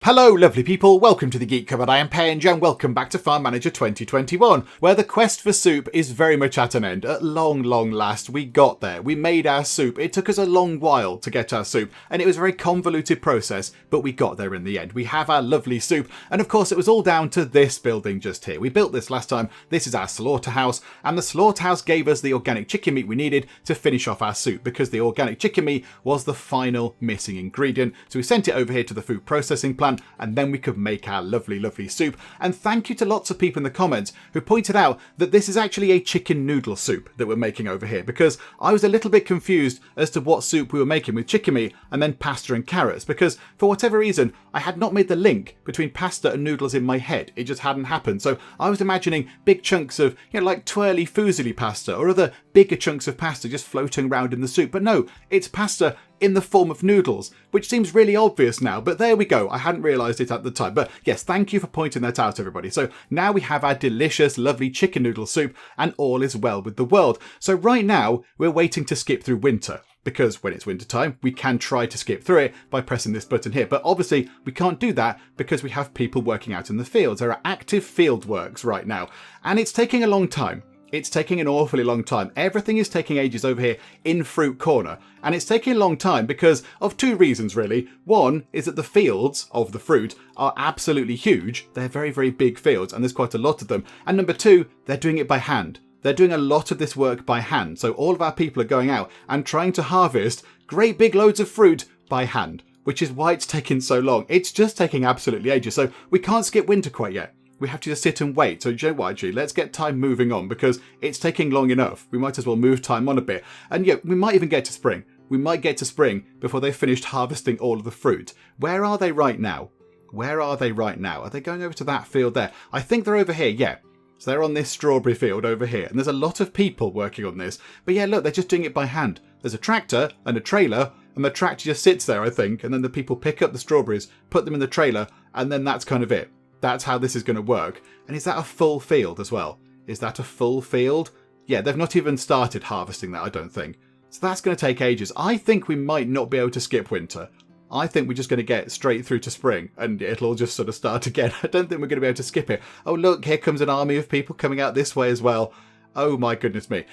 Hello lovely people, welcome to the Geek Cupboard. I am Penge and welcome back to Farm Manager 2021, where the quest for soup is very much at an end. At long last, we got there. We made our soup. It took us a long while to get our soup, and it was a very convoluted process, but we got there in the end. We have our lovely soup, and of course it was all down to this building just here. We built this last time. This is our slaughterhouse, and the slaughterhouse gave us the organic chicken meat we needed to finish off our soup, because the organic chicken meat was the final missing ingredient. So we sent it over here to the food processing plant, and then we could make our lovely soup. And thank you to lots of people in the comments who pointed out that this is actually a chicken noodle soup that we're making over here, because I was a little bit confused as to what soup we were making with chicken meat and then pasta and carrots, because for whatever reason I had not made the link between pasta and noodles in my head. It just hadn't happened. So I was imagining big chunks of, like twirly foozly pasta or other bigger chunks of pasta just floating around in the soup. But no, it's pasta in the form of noodles, which seems really obvious now, but there we go. I hadn't realised it at the time. But yes, thank you for pointing that out, everybody. So now we have our delicious, lovely chicken noodle soup, and all is well with the world. So right now, we're waiting to skip through winter, because when it's winter time, we can try to skip through it by pressing this button here. But obviously, we can't do that because we have people working out in the fields. There are active field works right now, and it's taking a long time. It's taking an awfully long time. Everything is taking ages over here in Fruit Corner. And it's taking a long time because of two reasons, really. One is that the fields of the fruit are absolutely huge. They're very big fields, and there's quite a lot of them. And number two, they're doing it by hand. They're doing a lot of this work by hand. So all of our people are going out and trying to harvest great big loads of fruit by hand, which is why it's taking so long. It's just taking absolutely ages. So we can't skip winter quite yet. We have to just sit and wait. So, you know what, actually, let's get time moving on because it's taking long enough. We might as well move time on a bit. And yeah, we might even get to spring. We might get to spring before they've finished harvesting all of the fruit. Where are they right now? Where are they right now? Are they going over to that field there? I think they're over here, yeah. So they're on this strawberry field over here. And there's a lot of people working on this. But yeah, look, they're just doing it by hand. There's a tractor and a trailer, and the tractor just sits there, I think. And then the people pick up the strawberries, put them in the trailer, and then that's kind of it. That's how this is going to work. And is that a full field as well? Is that a full field? Yeah, they've not even started harvesting that, I don't think. So that's going to take ages. I think we might not be able to skip winter. I think we're just going to get straight through to spring and it'll all just sort of start again. I don't think we're going to be able to skip it. Oh, look, here comes an army of people coming out this way as well. Oh, my goodness me.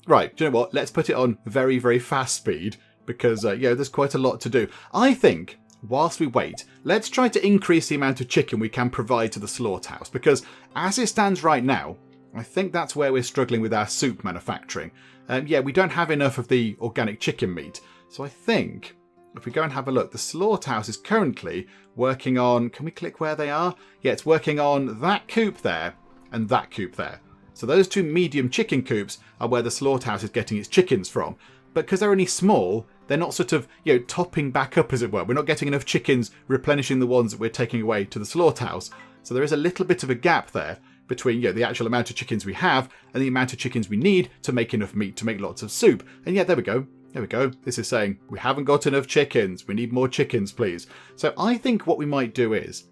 Right, do you know what? Let's put it on very fast speed because, there's quite a lot to do. I think, whilst we wait, let's try to increase the amount of chicken we can provide to the slaughterhouse, because as it stands right now, I think that's where we're struggling with our soup manufacturing. We don't have enough of the organic chicken meat. So I think if we go and have a look, the slaughterhouse is currently working on, can we click where they are? Yeah, it's working on that coop there and that coop there. So those two medium chicken coops are where the slaughterhouse is getting its chickens from. But because they're only small, they're not sort of, topping back up, as it were. We're not getting enough chickens replenishing the ones that we're taking away to the slaughterhouse. So there is a little bit of a gap there between, the actual amount of chickens we have and the amount of chickens we need to make enough meat to make lots of soup. And yeah, there we go. There we go. This is saying we haven't got enough chickens. We need more chickens, please. So I think what we might do is,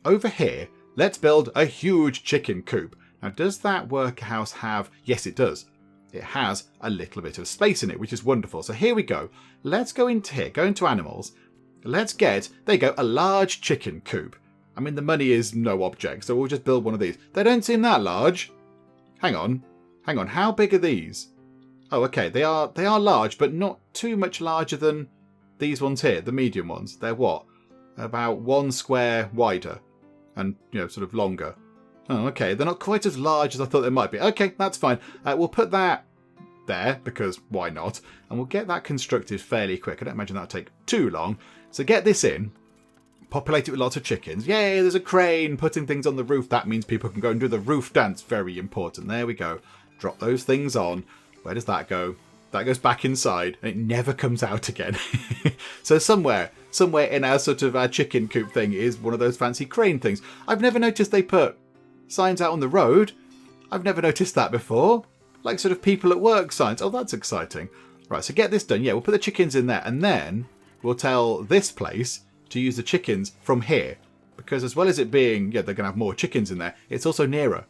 over here, let's build a huge chicken coop. Now, does that workhouse have... Yes, it does. It has a little bit of space in it, which is wonderful. So here we go. Let's go into here, go into animals. Let's get, there you go, a large chicken coop. I mean, the money is no object, so we'll just build one of these. They don't seem that large. Hang on. How big are these? Oh, okay, they are large, but not too much larger than these ones here, the medium ones. They're what? About 1 square wider and, sort of longer. Oh, okay, they're not quite as large as I thought they might be. Okay, that's fine. We'll put that there, because why not? And we'll get that constructed fairly quick. I don't imagine that'll take too long. So get this in, populate it with lots of chickens. Yay, there's a crane putting things on the roof. That means people can go and do the roof dance. Very important. There we go. Drop those things on. Where does that go? That goes back inside, and it never comes out again. So somewhere in our sort of our chicken coop thing is one of those fancy crane things. I've never noticed they put signs out on the road. I've never noticed that before. Like sort of people at work signs. Oh, that's exciting. Right, so get this done. Yeah, we'll put the chickens in there, and then we'll tell this place to use the chickens from here. Because as well as it being, they're going to have more chickens in there, it's also nearer.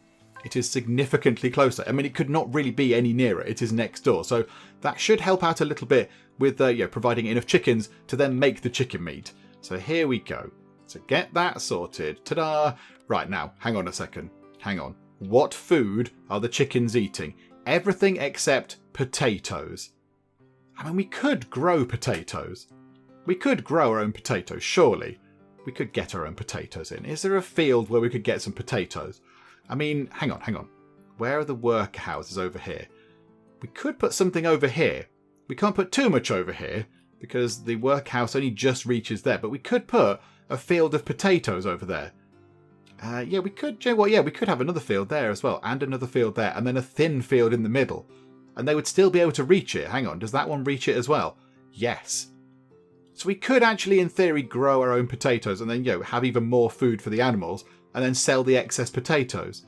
It is significantly closer. I mean, it could not really be any nearer. It is next door. So that should help out a little bit with providing enough chickens to then make the chicken meat. So here we go. So get that sorted. Ta-da! Right, now, hang on a second. Hang on. What food are the chickens eating? Everything except potatoes. I mean, we could grow potatoes. We could grow our own potatoes, surely. We could get our own potatoes in. Is there a field where we could get some potatoes? I mean, hang on. Where are the workhouses over here? We could put something over here. We can't put too much over here because the workhouse only just reaches there. But we could put a field of potatoes over there. Yeah, we could. You know what? Yeah, we could have another field there as well. And another field there. And then a thin field in the middle. And they would still be able to reach it. Hang on. Does that one reach it as well? Yes. So we could actually, in theory, grow our own potatoes and then, have even more food for the animals and then sell the excess potatoes.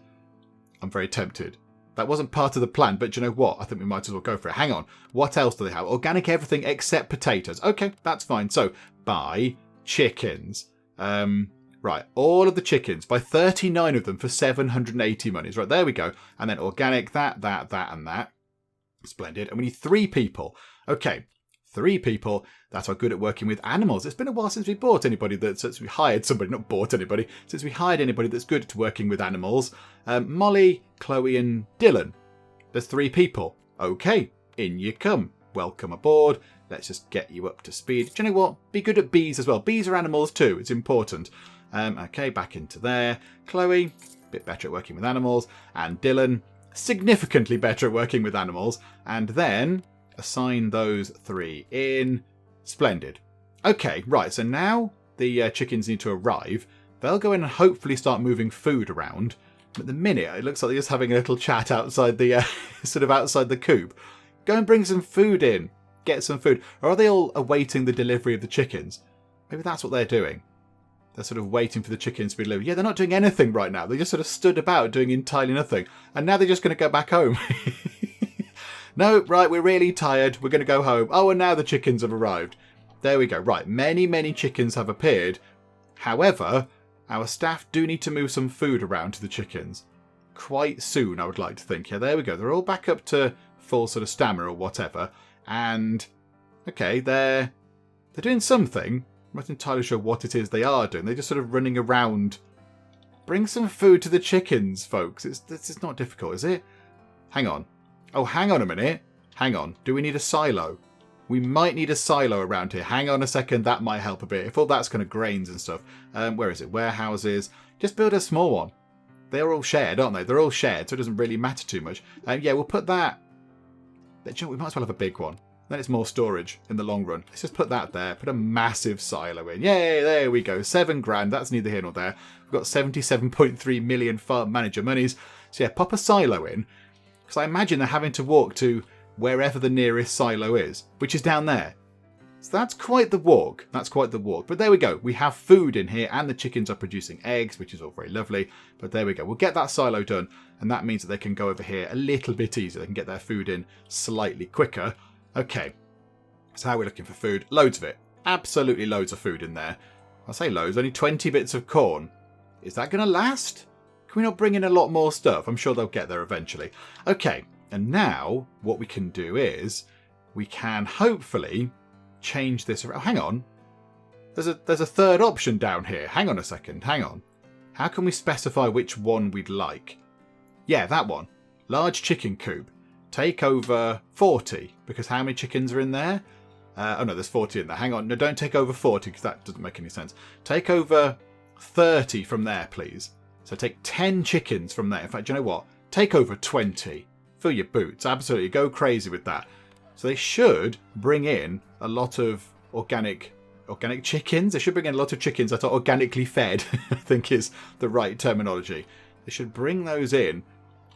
I'm very tempted. That wasn't part of the plan, but you know what? I think we might as well go for it. Hang on. What else do they have? Organic everything except potatoes. Okay, that's fine. So, buy chickens. Right, all of the chickens. Buy 39 of them for 780 monies. Right, there we go. And then organic, that, and that. Splendid. And we need 3 people. Okay. 3 people that are good at working with animals. It's been a while since we bought anybody since we hired somebody, not bought anybody, since we hired anybody that's good at working with animals. Molly, Chloe and Dylan. There's 3 people. Okay, in you come. Welcome aboard. Let's just get you up to speed. Do you know what? Be good at bees as well. Bees are animals too. It's important. Okay, back into there. Chloe, a bit better at working with animals. And Dylan, significantly better at working with animals. And then assign those 3 in. Splendid. Okay, right, so now the chickens need to arrive. They'll go in and hopefully start moving food around. At the minute, it looks like they're just having a little chat outside the, sort of outside the coop. Go and bring some food in. Get some food. Or are they all awaiting the delivery of the chickens? Maybe that's what they're doing. They're sort of waiting for the chickens to be delivered. Yeah, they're not doing anything right now. They just sort of stood about doing entirely nothing. And now they're just going to go back home. No, right, we're really tired. We're going to go home. Oh, and now the chickens have arrived. There we go. Right, many chickens have appeared. However, our staff do need to move some food around to the chickens. Quite soon, I would like to think. Yeah, there we go. They're all back up to full sort of stamina or whatever. And, okay, they're doing something. I'm not entirely sure what it is they are doing. They're just sort of running around. Bring some food to the chickens, folks. This is not difficult, is it? Hang on. Oh, hang on a minute. Hang on. Do we need a silo? We might need a silo around here. Hang on a second. That might help a bit. If all that's kind of grains and stuff. Where is it? Warehouses. Just build a small one. They're all shared, aren't they? They're all shared, so it doesn't really matter too much. Yeah, we'll put that. We might as well have a big one. Then it's more storage in the long run. Let's just put that there. Put a massive silo in. Yay, there we go. 7 grand. That's neither here nor there. We've got 77.3 million farm manager monies. So yeah, pop a silo in. Because I imagine they're having to walk to wherever the nearest silo is, which is down there. So that's quite the walk. That's quite the walk. But there we go. We have food in here and the chickens are producing eggs, which is all very lovely. But there we go. We'll get that silo done. And that means that they can go over here a little bit easier. They can get their food in slightly quicker. Okay. So how are we looking for food? Loads of it. Absolutely loads of food in there. I say loads. Only 20 bits of corn. Is that going to last? Can we not bring in a lot more stuff? I'm sure they'll get there eventually. Okay. And now what we can do is we can hopefully change this around. Oh, hang on. There's a third option down here. Hang on a second. Hang on. How can we specify which one we'd like? Yeah, that one. Large chicken coop. Take over 40. Because how many chickens are in there? Oh no, there's 40 in there. Hang on. No, don't take over 40 because that doesn't make any sense. Take over 30 from there, please. So take 10 chickens from there. In fact, do you know what? Take over 20. Fill your boots. Absolutely. Go crazy with that. So they should bring in a lot of organic chickens. They should bring in a lot of chickens that are organically fed, I think is the right terminology. They should bring those in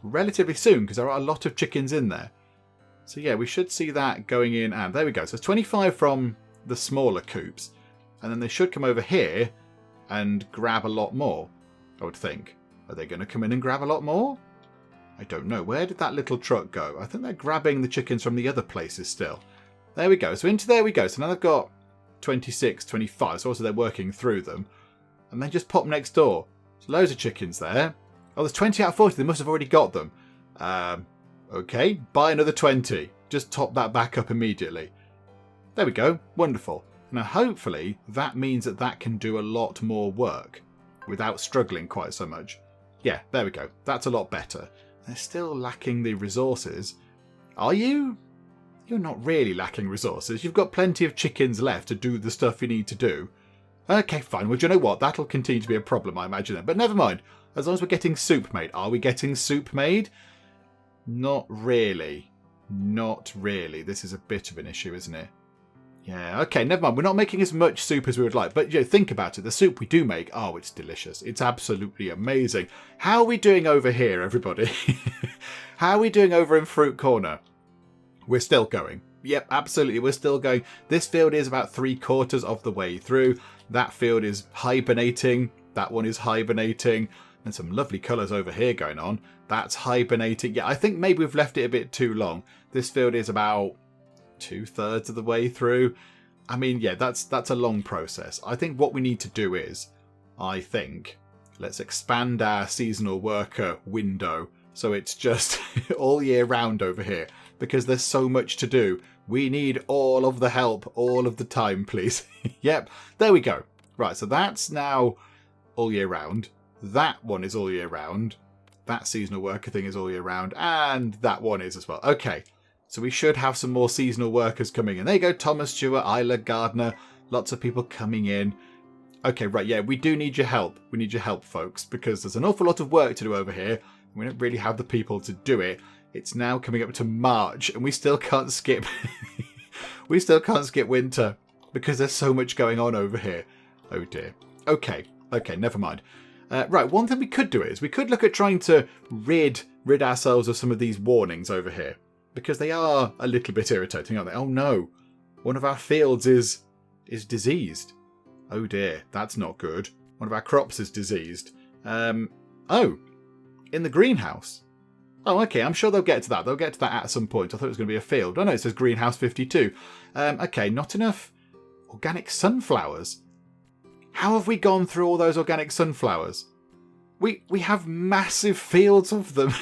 relatively soon because there are a lot of chickens in there. So yeah, we should see that going in. And there we go. So it's 25 from the smaller coops. And then they should come over here and grab a lot more, I would think. Are they going to come in and grab a lot more? I don't know. Where did that little truck go? I think they're grabbing the chickens from the other places still. There we go. So into there we go. So now they've got 26, 25. So also they're working through them. And then just pop next door. So loads of chickens there. Oh, there's 20 out of 40. They must have already got them. Okay. Buy another 20. Just top that back up immediately. There we go. Wonderful. Now, hopefully, that means that that can do a lot more work without struggling quite so much. Yeah, there we go. That's a lot better. They're still lacking the resources. Are you? You're not really lacking resources. You've got plenty of chickens left to do the stuff you need to do. Okay, fine. Well, do you know what? That'll continue to be a problem, I imagine. But never mind. As long as we're getting soup made. Are we getting soup made? Not really. Not really. This is a bit of an issue, isn't it? Yeah, okay, never mind. We're not making as much soup as we would like. But think about it. The soup we do make, oh, it's delicious. It's absolutely amazing. How are we doing over here, everybody? How are we doing over in Fruit Corner? We're still going. Yep, absolutely. We're still going. This field is about 3/4 of the way through. That field is hibernating. That one is hibernating. And some lovely colours over here going on. That's hibernating. Yeah, I think maybe we've left it a bit too long. This field is about 2/3 of the way through. I mean, yeah, that's a long process. I think what we need to do is, let's expand our seasonal worker window so it's just all year round over here. Because there's so much to do. We need all of the help all of the time, please. Yep, there we go. Right, so that's now all year round. That one is all year round. That seasonal worker thing is all year round. And that one is as well. Okay, so we should have some more seasonal workers coming in. There you go, Thomas Stewart, Isla Gardner. Lots of people coming in. Okay, right, yeah, we do need your help. We need your help, folks, because there's an awful lot of work to do over here. We don't really have the people to do it. It's now coming up to March, and we still can't skip. We still can't skip winter because there's so much going on over here. Oh dear. Okay, never mind. Right, one thing we could do is we could look at trying to rid ourselves of some of these warnings over here because they are a little bit irritating, aren't they? Oh no, one of our fields is diseased. Oh dear, that's not good. One of our crops is diseased. Oh, in the greenhouse. Oh, okay, I'm sure they'll get to that. They'll get to that at some point. I thought it was going to be a field. Oh, no, it says Greenhouse 52. Okay, not enough organic sunflowers. How have we gone through all those organic sunflowers? We have massive fields of them.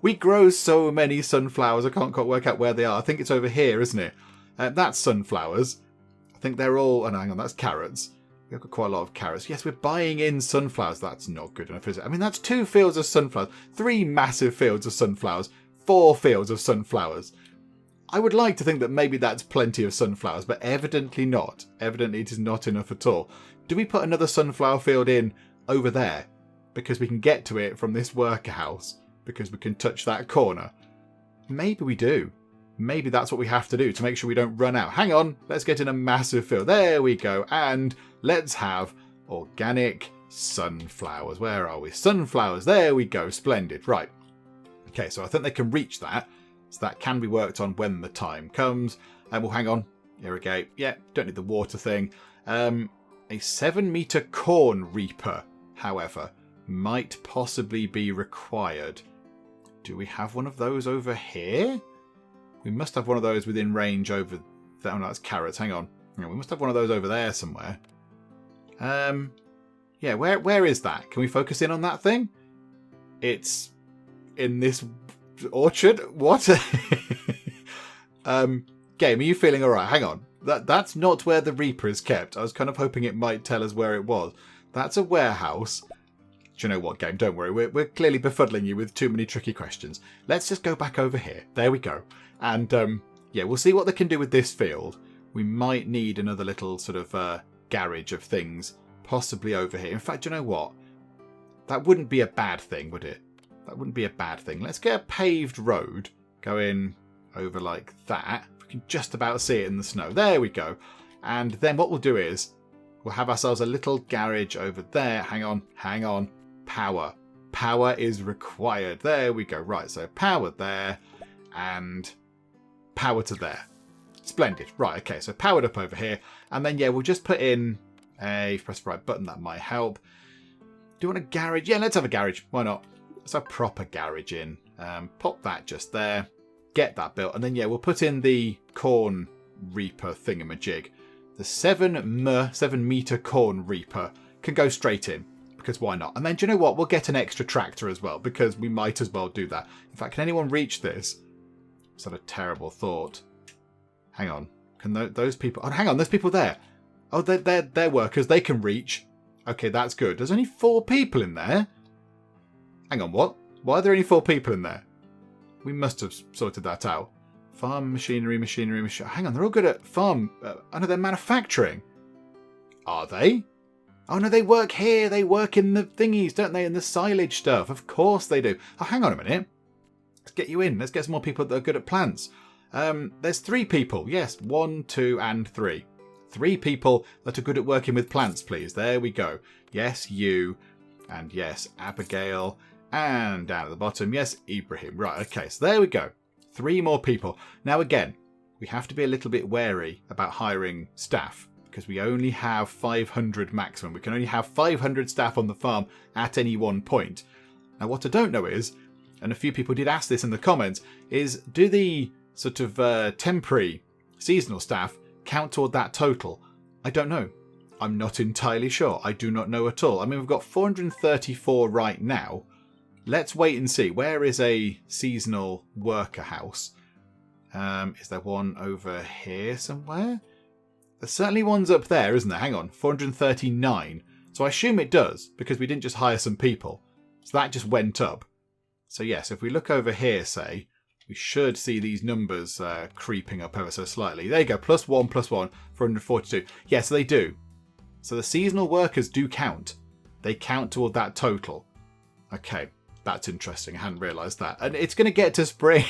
We grow so many sunflowers. I can't quite work out where they are. I think it's over here, isn't it? That's sunflowers. I think they're all... Oh, no, hang on, that's carrots. We've got quite a lot of carrots. Yes, we're buying in sunflowers. That's not good enough, is it? I mean, that's 2 fields of sunflowers. 3 massive fields of sunflowers. 4 fields of sunflowers. I would like to think that maybe that's plenty of sunflowers, but evidently not. Evidently it is not enough at all. Do we put another sunflower field in over there? Because we can get to it from this worker house. Because we can touch that corner. Maybe we do. Maybe that's what we have to do to make sure we don't run out. Hang on, let's get in a massive field. There we go. And let's have organic sunflowers. Where are we? Sunflowers. There we go. Splendid. Right. Okay, so I think they can reach that. So that can be worked on when the time comes. And we'll hang on. Irrigate. Yeah, don't need the water thing. A 7-meter corn reaper, however, might possibly be required. Do we have one of those over here? We must have one of those within range over there. Oh, no, that's carrots. Hang on. Yeah, we must have one of those over there somewhere. Yeah, where is that? Can we focus in on that thing? It's in this orchard? What? Game, are you feeling alright? Hang on. That's not where the Reaper is kept. I was kind of hoping it might tell us where it was. That's a warehouse. Do you know what, Game? Don't worry. We're clearly befuddling you with too many tricky questions. Let's just go back over here. There we go. And, yeah, we'll see what they can do with this field. We might need another little sort of garage of things, possibly over here. In fact, do you know what? That wouldn't be a bad thing, would it? That wouldn't be a bad thing. Let's get a paved road going over like that. We can just about see it in the snow. There we go. And then what we'll do is we'll have ourselves a little garage over there. Hang on. Power. Power is required. There we go. Right, so power there and power to there. Splendid. Right, okay, so powered up over here. And then, yeah, we'll just put in a press the right button. That might help. Do you want a garage? Yeah, let's have a garage. Why not? Let's have a proper garage in. Pop that just there. Get that built. And then, yeah, we'll put in the corn reaper thingamajig. The 7-meter corn reaper can go straight in. Because why not? And then, do you know what? We'll get an extra tractor as well. Because we might as well do that. In fact, can anyone reach this? Is that a terrible thought? Hang on. Can those people... Oh, hang on, there's people there. Oh, they're workers. They can reach. Okay, that's good. There's only 4 people in there. Hang on, what? Why are there only 4 people in there? We must have sorted that out. Farm machinery. Hang on, they're all good at farm. I know they're manufacturing. Are they? Oh, no, they work here. They work in the thingies, don't they? In the silage stuff. Of course they do. Oh, hang on a minute. Let's get you in. Let's get some more people that are good at plants. There's 3 people. Yes, 1, 2, and 3. 3 people that are good at working with plants, please. There we go. Yes, you. And yes, Abigail. And down at the bottom, yes, Ibrahim. Right, okay, so there we go. 3 more people. Now, again, we have to be a little bit wary about hiring staff because we only have 500 maximum. We can only have 500 staff on the farm at any one point. Now, what I don't know is, and a few people did ask this in the comments, is do the sort of temporary seasonal staff count toward that total? I don't know. I'm not entirely sure. I do not know at all. I mean, we've got 434 right now. Let's wait and see. Where is a seasonal worker house? Is there one over here somewhere? There's certainly one's up there, isn't there? Hang on. 439. So I assume it does, because we didn't just hire some people. So that just went up. So yes, if we look over here, say, we should see these numbers creeping up ever so slightly. There you go. +1, +1, 442. Yeah, so they do. So the seasonal workers do count. They count toward that total. Okay. That's interesting. I hadn't realised that. And it's going to get to spring.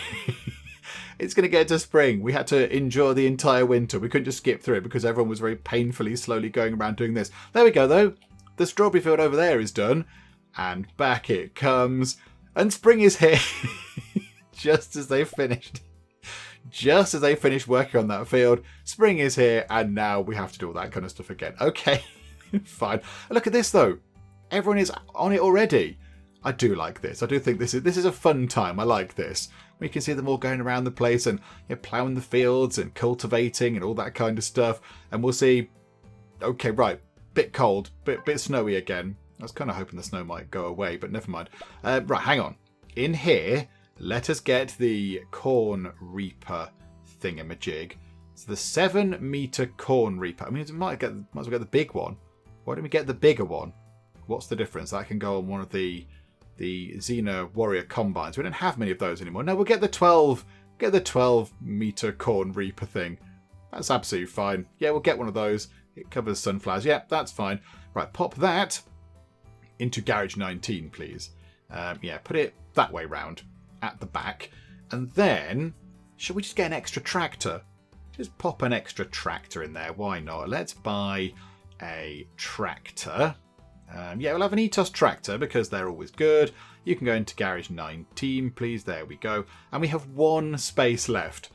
It's going to get to spring. We had to endure the entire winter. We couldn't just skip through it because everyone was very painfully, slowly going around doing this. There we go, though. The strawberry field over there is done. And back it comes. And spring is here. Just as they finished. Just as they finished working on that field. Spring is here. And now we have to do all that kind of stuff again. Okay. Fine. Look at this, though. Everyone is on it already. I do like this. I do think this is a fun time. I like this. We can see them all going around the place and ploughing the fields and cultivating and all that kind of stuff. And we'll see. Okay, right. Bit cold. Bit snowy again. I was kind of hoping the snow might go away, but never mind. Right, hang on. In here, let us get the corn reaper thingamajig. It's the 7-meter corn reaper. I mean, might as well get the big one. Why don't we get the bigger one? What's the difference? That can go on one of the Xena Warrior Combines. We don't have many of those anymore. No, we'll get the 12-meter corn reaper thing. That's absolutely fine. Yeah, we'll get one of those. It covers sunflowers. Yeah, that's fine. Right, pop that into Garage 19, please. Yeah, put it that way round at the back. And then, should we just get an extra tractor? Just pop an extra tractor in there. Why not? Let's buy a tractor. Yeah, we'll have an Ethos tractor because they're always good. You can go into Garage 19, please. There we go. And we have 1 space left.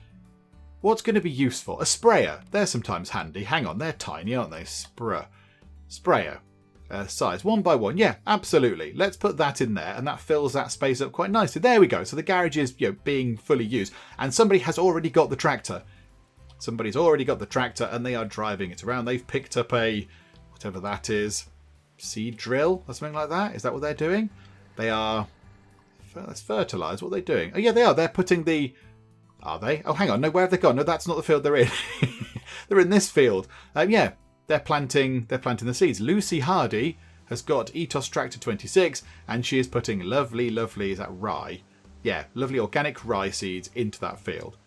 What's going to be useful? A sprayer. They're sometimes handy. Hang on, they're tiny, aren't they? Sprayer. Size 1 by 1. Yeah, absolutely. Let's put that in there, and that fills that space up quite nicely. There we go. So the garage is being fully used, and somebody has already got the tractor. Somebody's already got the tractor, and they are driving it around. They've picked up a whatever that is. Seed drill or something like that. Is that what they're doing? They are. Let's fertilise. What are they doing? Oh yeah, they are. They're putting the. Are they? Oh, hang on. No, where have they gone? No, that's not the field they're in. They're in this field. Yeah, they're planting. They're planting the seeds. Lucy Hardy has got Ethos Tractor 26, and she is putting lovely. Is that rye? Yeah, lovely organic rye seeds into that field.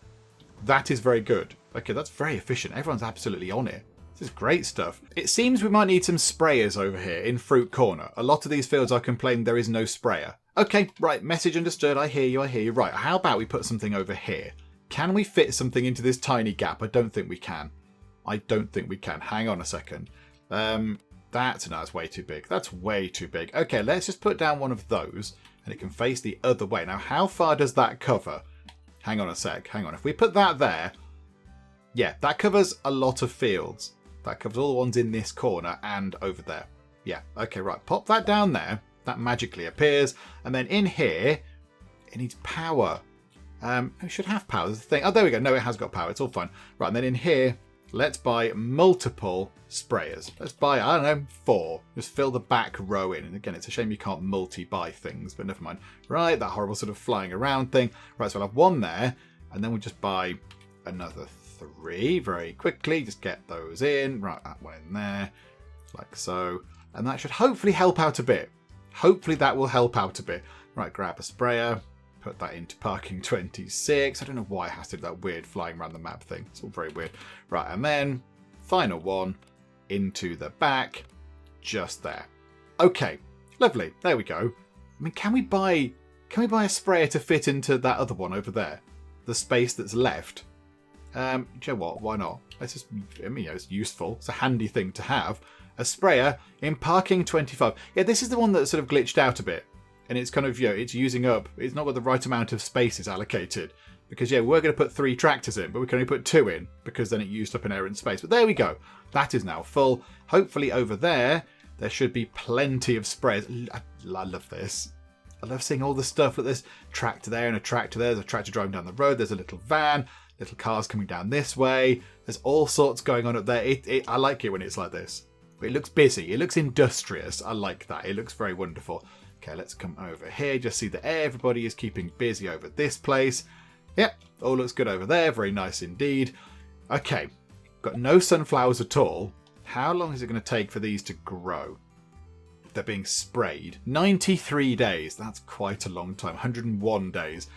That is very good. Okay, that's very efficient. Everyone's absolutely on it. This is great stuff. It seems we might need some sprayers over here in Fruit Corner. A lot of these fields are complaining there is no sprayer. Okay, right, message understood. I hear you. Right, how about we put something over here? Can we fit something into this tiny gap? I don't think we can. Hang on a second. That's way too big. That's way too big. Okay, let's just put down one of those and it can face the other way. Now, how far does that cover? Hang on a sec. If we put that there, yeah, that covers a lot of fields. That covers all the ones in this corner and over there. Yeah, okay, right. Pop that down there. That magically appears. And then in here, it needs power. It should have power. There's the thing. Oh, there we go. No, it has got power. It's all fine. Right, and then in here, let's buy multiple sprayers. Let's buy, I don't know, 4. Just fill the back row in. And again, it's a shame you can't multi-buy things, but never mind. Right, that horrible sort of flying around thing. Right, so I'll have 1 there. And then we'll just buy another 3 very quickly. Just get those in. Right, that one in there. Like so. And that should hopefully help out a bit. Hopefully that will help out a bit. Right, grab a sprayer. Put that into parking 26. I don't know why it has to do that weird flying around the map thing. It's all very weird. Right, and then final one into the back. Just there. Okay, lovely. There we go. I mean, can we buy a sprayer to fit into that other one over there? The space that's left. Do you know what? Why not? It's just, I mean, it's useful. It's a handy thing to have. A sprayer in parking 25. Yeah, this is the one that sort of glitched out a bit. And it's kind of, it's using up. It's not got the right amount of spaces allocated. Because, we're going to put 3 tractors in, but we can only put 2 in. Because then it used up inherent space. But there we go. That is now full. Hopefully over there should be plenty of sprayers. I love this. I love seeing all the stuff. Look, there's a tractor there and a tractor there. There's a tractor driving down the road. There's a little van. Little cars coming down this way. There's all sorts going on up there. I like it when it's like this. It looks busy. It looks industrious. I like that. It looks very wonderful. Okay, let's come over here. Just see that everybody is keeping busy over this place. Yep, all looks good over there. Very nice indeed. Okay, got no sunflowers at all. How long is it going to take for these to grow? They're being sprayed. 93 days. That's quite a long time. 101 days.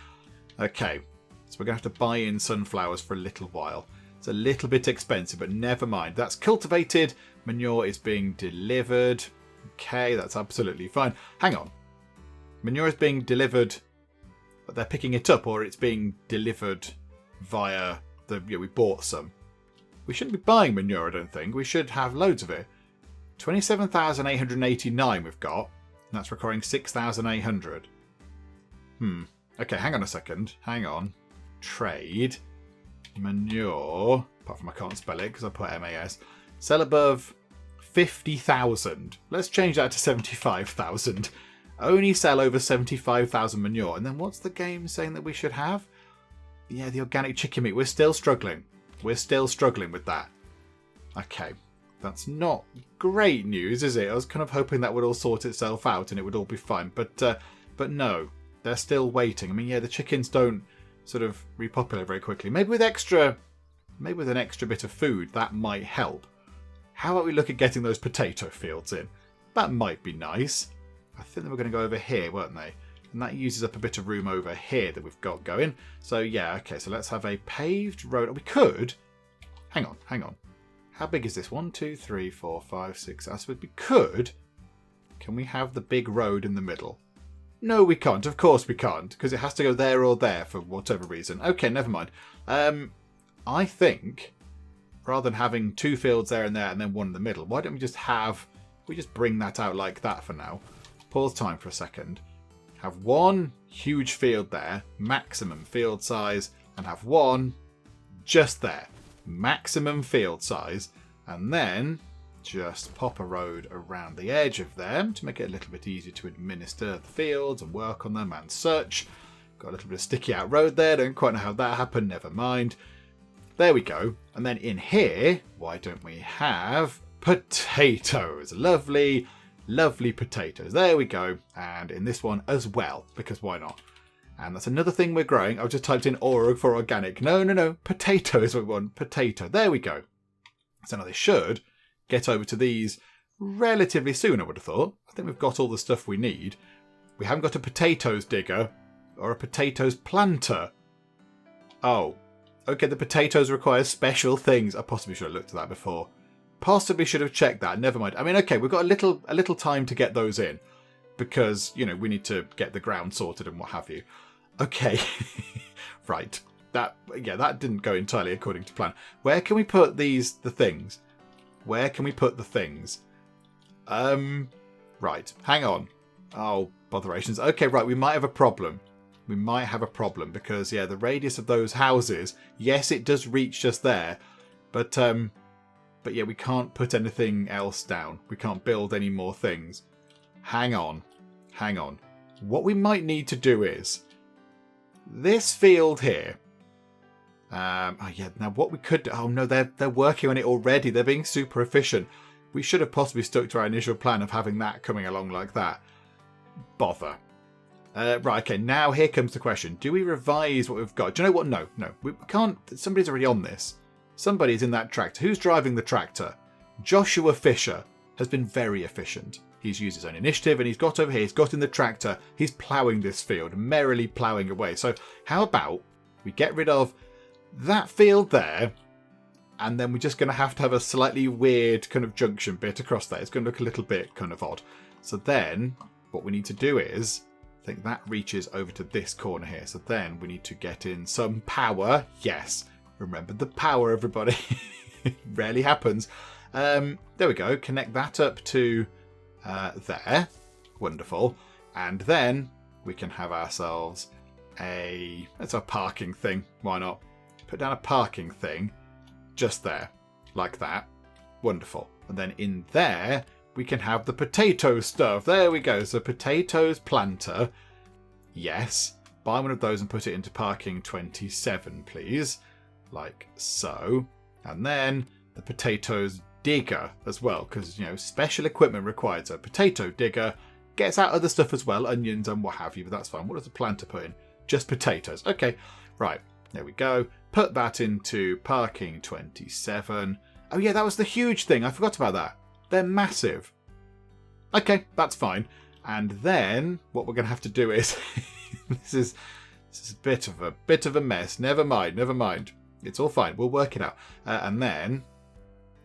Okay, so we're going to have to buy in sunflowers for a little while. It's a little bit expensive, but never mind. That's cultivated. Manure is being delivered. Okay, that's absolutely fine. Hang on. Manure is being delivered, but they're picking it up, or it's being delivered via we bought some. We shouldn't be buying manure, I don't think. We should have loads of it. 27,889 we've got. And that's requiring 6,800. Okay, hang on a second. Hang on. Trade. Manure. Apart from I can't spell it because I put MAS. Sell above 50,000. Let's change that to 75,000. Only sell over 75,000 manure. And then what's the game saying that we should have? Yeah, the organic chicken meat. We're still struggling. We're still struggling with that. Okay. That's not great news, is it? I was kind of hoping that would all sort itself out and it would all be fine. But no. They're still waiting. I mean, the chickens don't sort of repopulate very quickly. Maybe with an extra bit of food, that might help. How about we look at getting those potato fields in? That might be nice. I think they were going to go over here, weren't they? And that uses up a bit of room over here that we've got going. So yeah, okay, so let's have a paved road. We could. Hang on. How big is this? 1, 2, 3, 4, 5, 6. I suppose we could. Can we have the big road in the middle? No, we can't. Of course we can't, because it has to go there or there for whatever reason. Okay, never mind. I think rather than having 2 fields there and then one in the middle, why don't we just bring that out like that for now? Pause time for a second. Have one huge field there, maximum field size, and have one just there, maximum field size, and then just pop a road around the edge of them to make it a little bit easier to administer the fields and work on them and such. Got a little bit of sticky out road there, don't quite know how that happened, never mind. There we go. And then in here, why don't we have potatoes? Lovely, lovely potatoes. There we go. And in this one as well, because why not? And that's another thing we're growing. I've just typed in org for organic. No. Potato is what we want. Potato. There we go. So now they should get over to these relatively soon, I would have thought. I think we've got all the stuff we need. We haven't got a potatoes digger or a potatoes planter. Oh, okay, the potatoes require special things. I possibly should have looked at that before. Possibly should have checked that. Never mind. I mean, okay, we've got a little time to get those in because, we need to get the ground sorted and what have you. Okay. Right. That didn't go entirely according to plan. Where can we put the things? Where can we put the things? Right. Hang on. Oh, botherations. Okay, right. We might have a problem. We might have a problem because, the radius of those houses, yes, it does reach just there. But we can't put anything else down. We can't build any more things. Hang on. What we might need to do is this field here. Now what we could do... Oh, no, they're working on it already. They're being super efficient. We should have possibly stuck to our initial plan of having that coming along like that. Bother. Right, okay, now here comes the question. Do we revise what we've got? Do you know what? No. We can't... Somebody's already on this. Somebody's in that tractor. Who's driving the tractor? Joshua Fisher has been very efficient. He's used his own initiative and he's got over here. He's got in the tractor. He's ploughing this field, merrily ploughing away. So how about we get rid of that field there, and then we're just going to have a slightly weird kind of junction bit across there. It's going to look a little bit kind of odd. So then what we need to do is, I think that reaches over to this corner here. So then we need to get in some power. Yes, remember the power, everybody. It rarely happens. There we go. Connect that up to there. Wonderful. And then we can have ourselves that's a parking thing. Why not? Put down a parking thing just there, like that. Wonderful. And then in there, we can have the potato stuff. There we go. So potatoes planter. Yes. Buy one of those and put it into parking 27, please. Like so. And then the potatoes digger as well, because, you know, special equipment required. So potato digger gets out other stuff as well, onions and what have you, but that's fine. What does the planter put in? Just potatoes. Okay, right. There we go. Put that into parking 27. Oh yeah, that was the huge thing. I forgot about that. They're massive. Okay, that's fine. And then what we're going to have to do is this is a bit of a mess. Never mind. It's all fine. We'll work it out. And then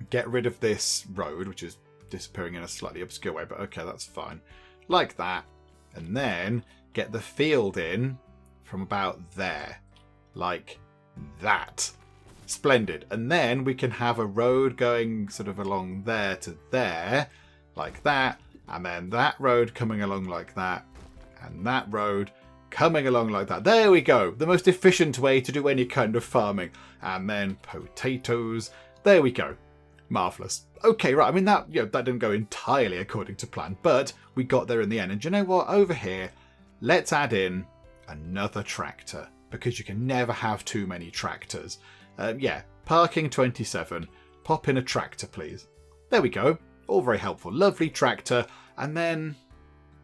get rid of this road, which is disappearing in a slightly obscure way, but okay, that's fine. Like that. And then get the field in from about there. Like that. Splendid. And then we can have a road going sort of along there to there, like that. And then that road coming along like that. And that road coming along like that. There we go. The most efficient way to do any kind of farming. And then potatoes. There we go. Marvellous. Okay, right. I mean, that didn't go entirely according to plan, but we got there in the end. And you know what? Over here, let's add in another tractor, because you can never have too many tractors. Yeah, parking 27. Pop in a tractor, please. There we go. All very helpful. Lovely tractor. And then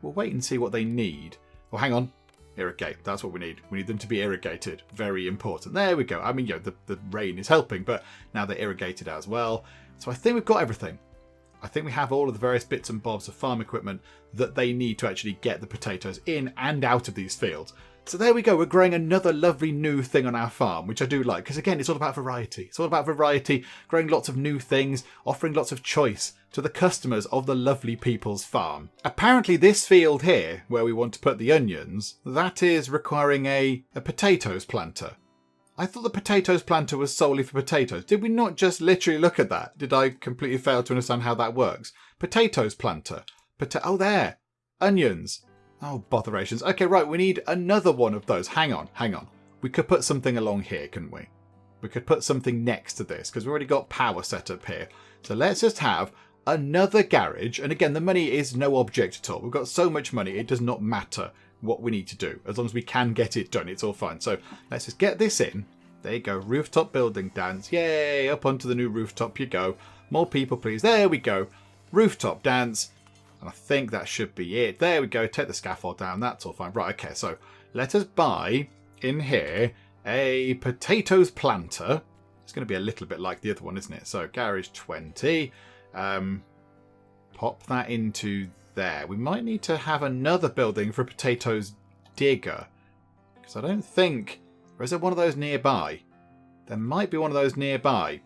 we'll wait and see what they need. Oh, hang on. Irrigate. That's what we need. We need them to be irrigated. Very important. There we go. I mean, the rain is helping, but now they're irrigated as well. So I think we've got everything. I think we have all of the various bits and bobs of farm equipment that they need to actually get the potatoes in and out of these fields. So there we go. We're growing another lovely new thing on our farm, which I do like. Because again, it's all about variety. It's all about variety, growing lots of new things, offering lots of choice to the customers of the lovely people's farm. Apparently this field here, where we want to put the onions, that is requiring a potatoes planter. I thought the potatoes planter was solely for potatoes. Did we not just literally look at that? Did I completely fail to understand how that works? Potatoes planter. Oh, there. Onions. Oh, botherations. Okay, right, we need another one of those. Hang on. We could put something along here, couldn't we? We could put something next to this, because we've already got power set up here. So let's just have another garage. And again, the money is no object at all. We've got so much money, it does not matter what we need to do. As long as we can get it done, it's all fine. So let's just get this in. There you go. Rooftop building dance. Yay, up onto the new rooftop you go. More people, please. There we go. Rooftop dance. And I think that should be it. There we go. Take the scaffold down. That's all fine. Right, okay. So let us buy in here a potatoes planter. It's going to be a little bit like the other one, isn't it? So garage 20. Pop that into there. We might need to have another building for a potatoes digger. Because I don't think... Or is there one of those nearby? There might be one of those nearby.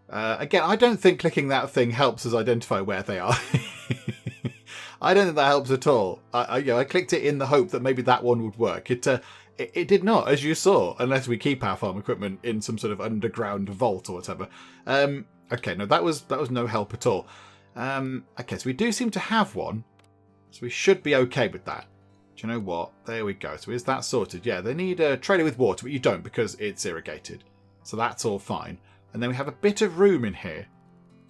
Again, I don't think clicking that thing helps us identify where they are. I don't think that helps at all. I clicked it in the hope that maybe that one would work. It did not, as you saw, unless we keep our farm equipment in some sort of underground vault or whatever. Okay, no, that was no help at all. Okay, so we do seem to have one. So we should be okay with that. Do you know what? There we go. So is that sorted? Yeah, they need a trailer with water, but you don't because it's irrigated. So that's all fine. And then we have a bit of room in here.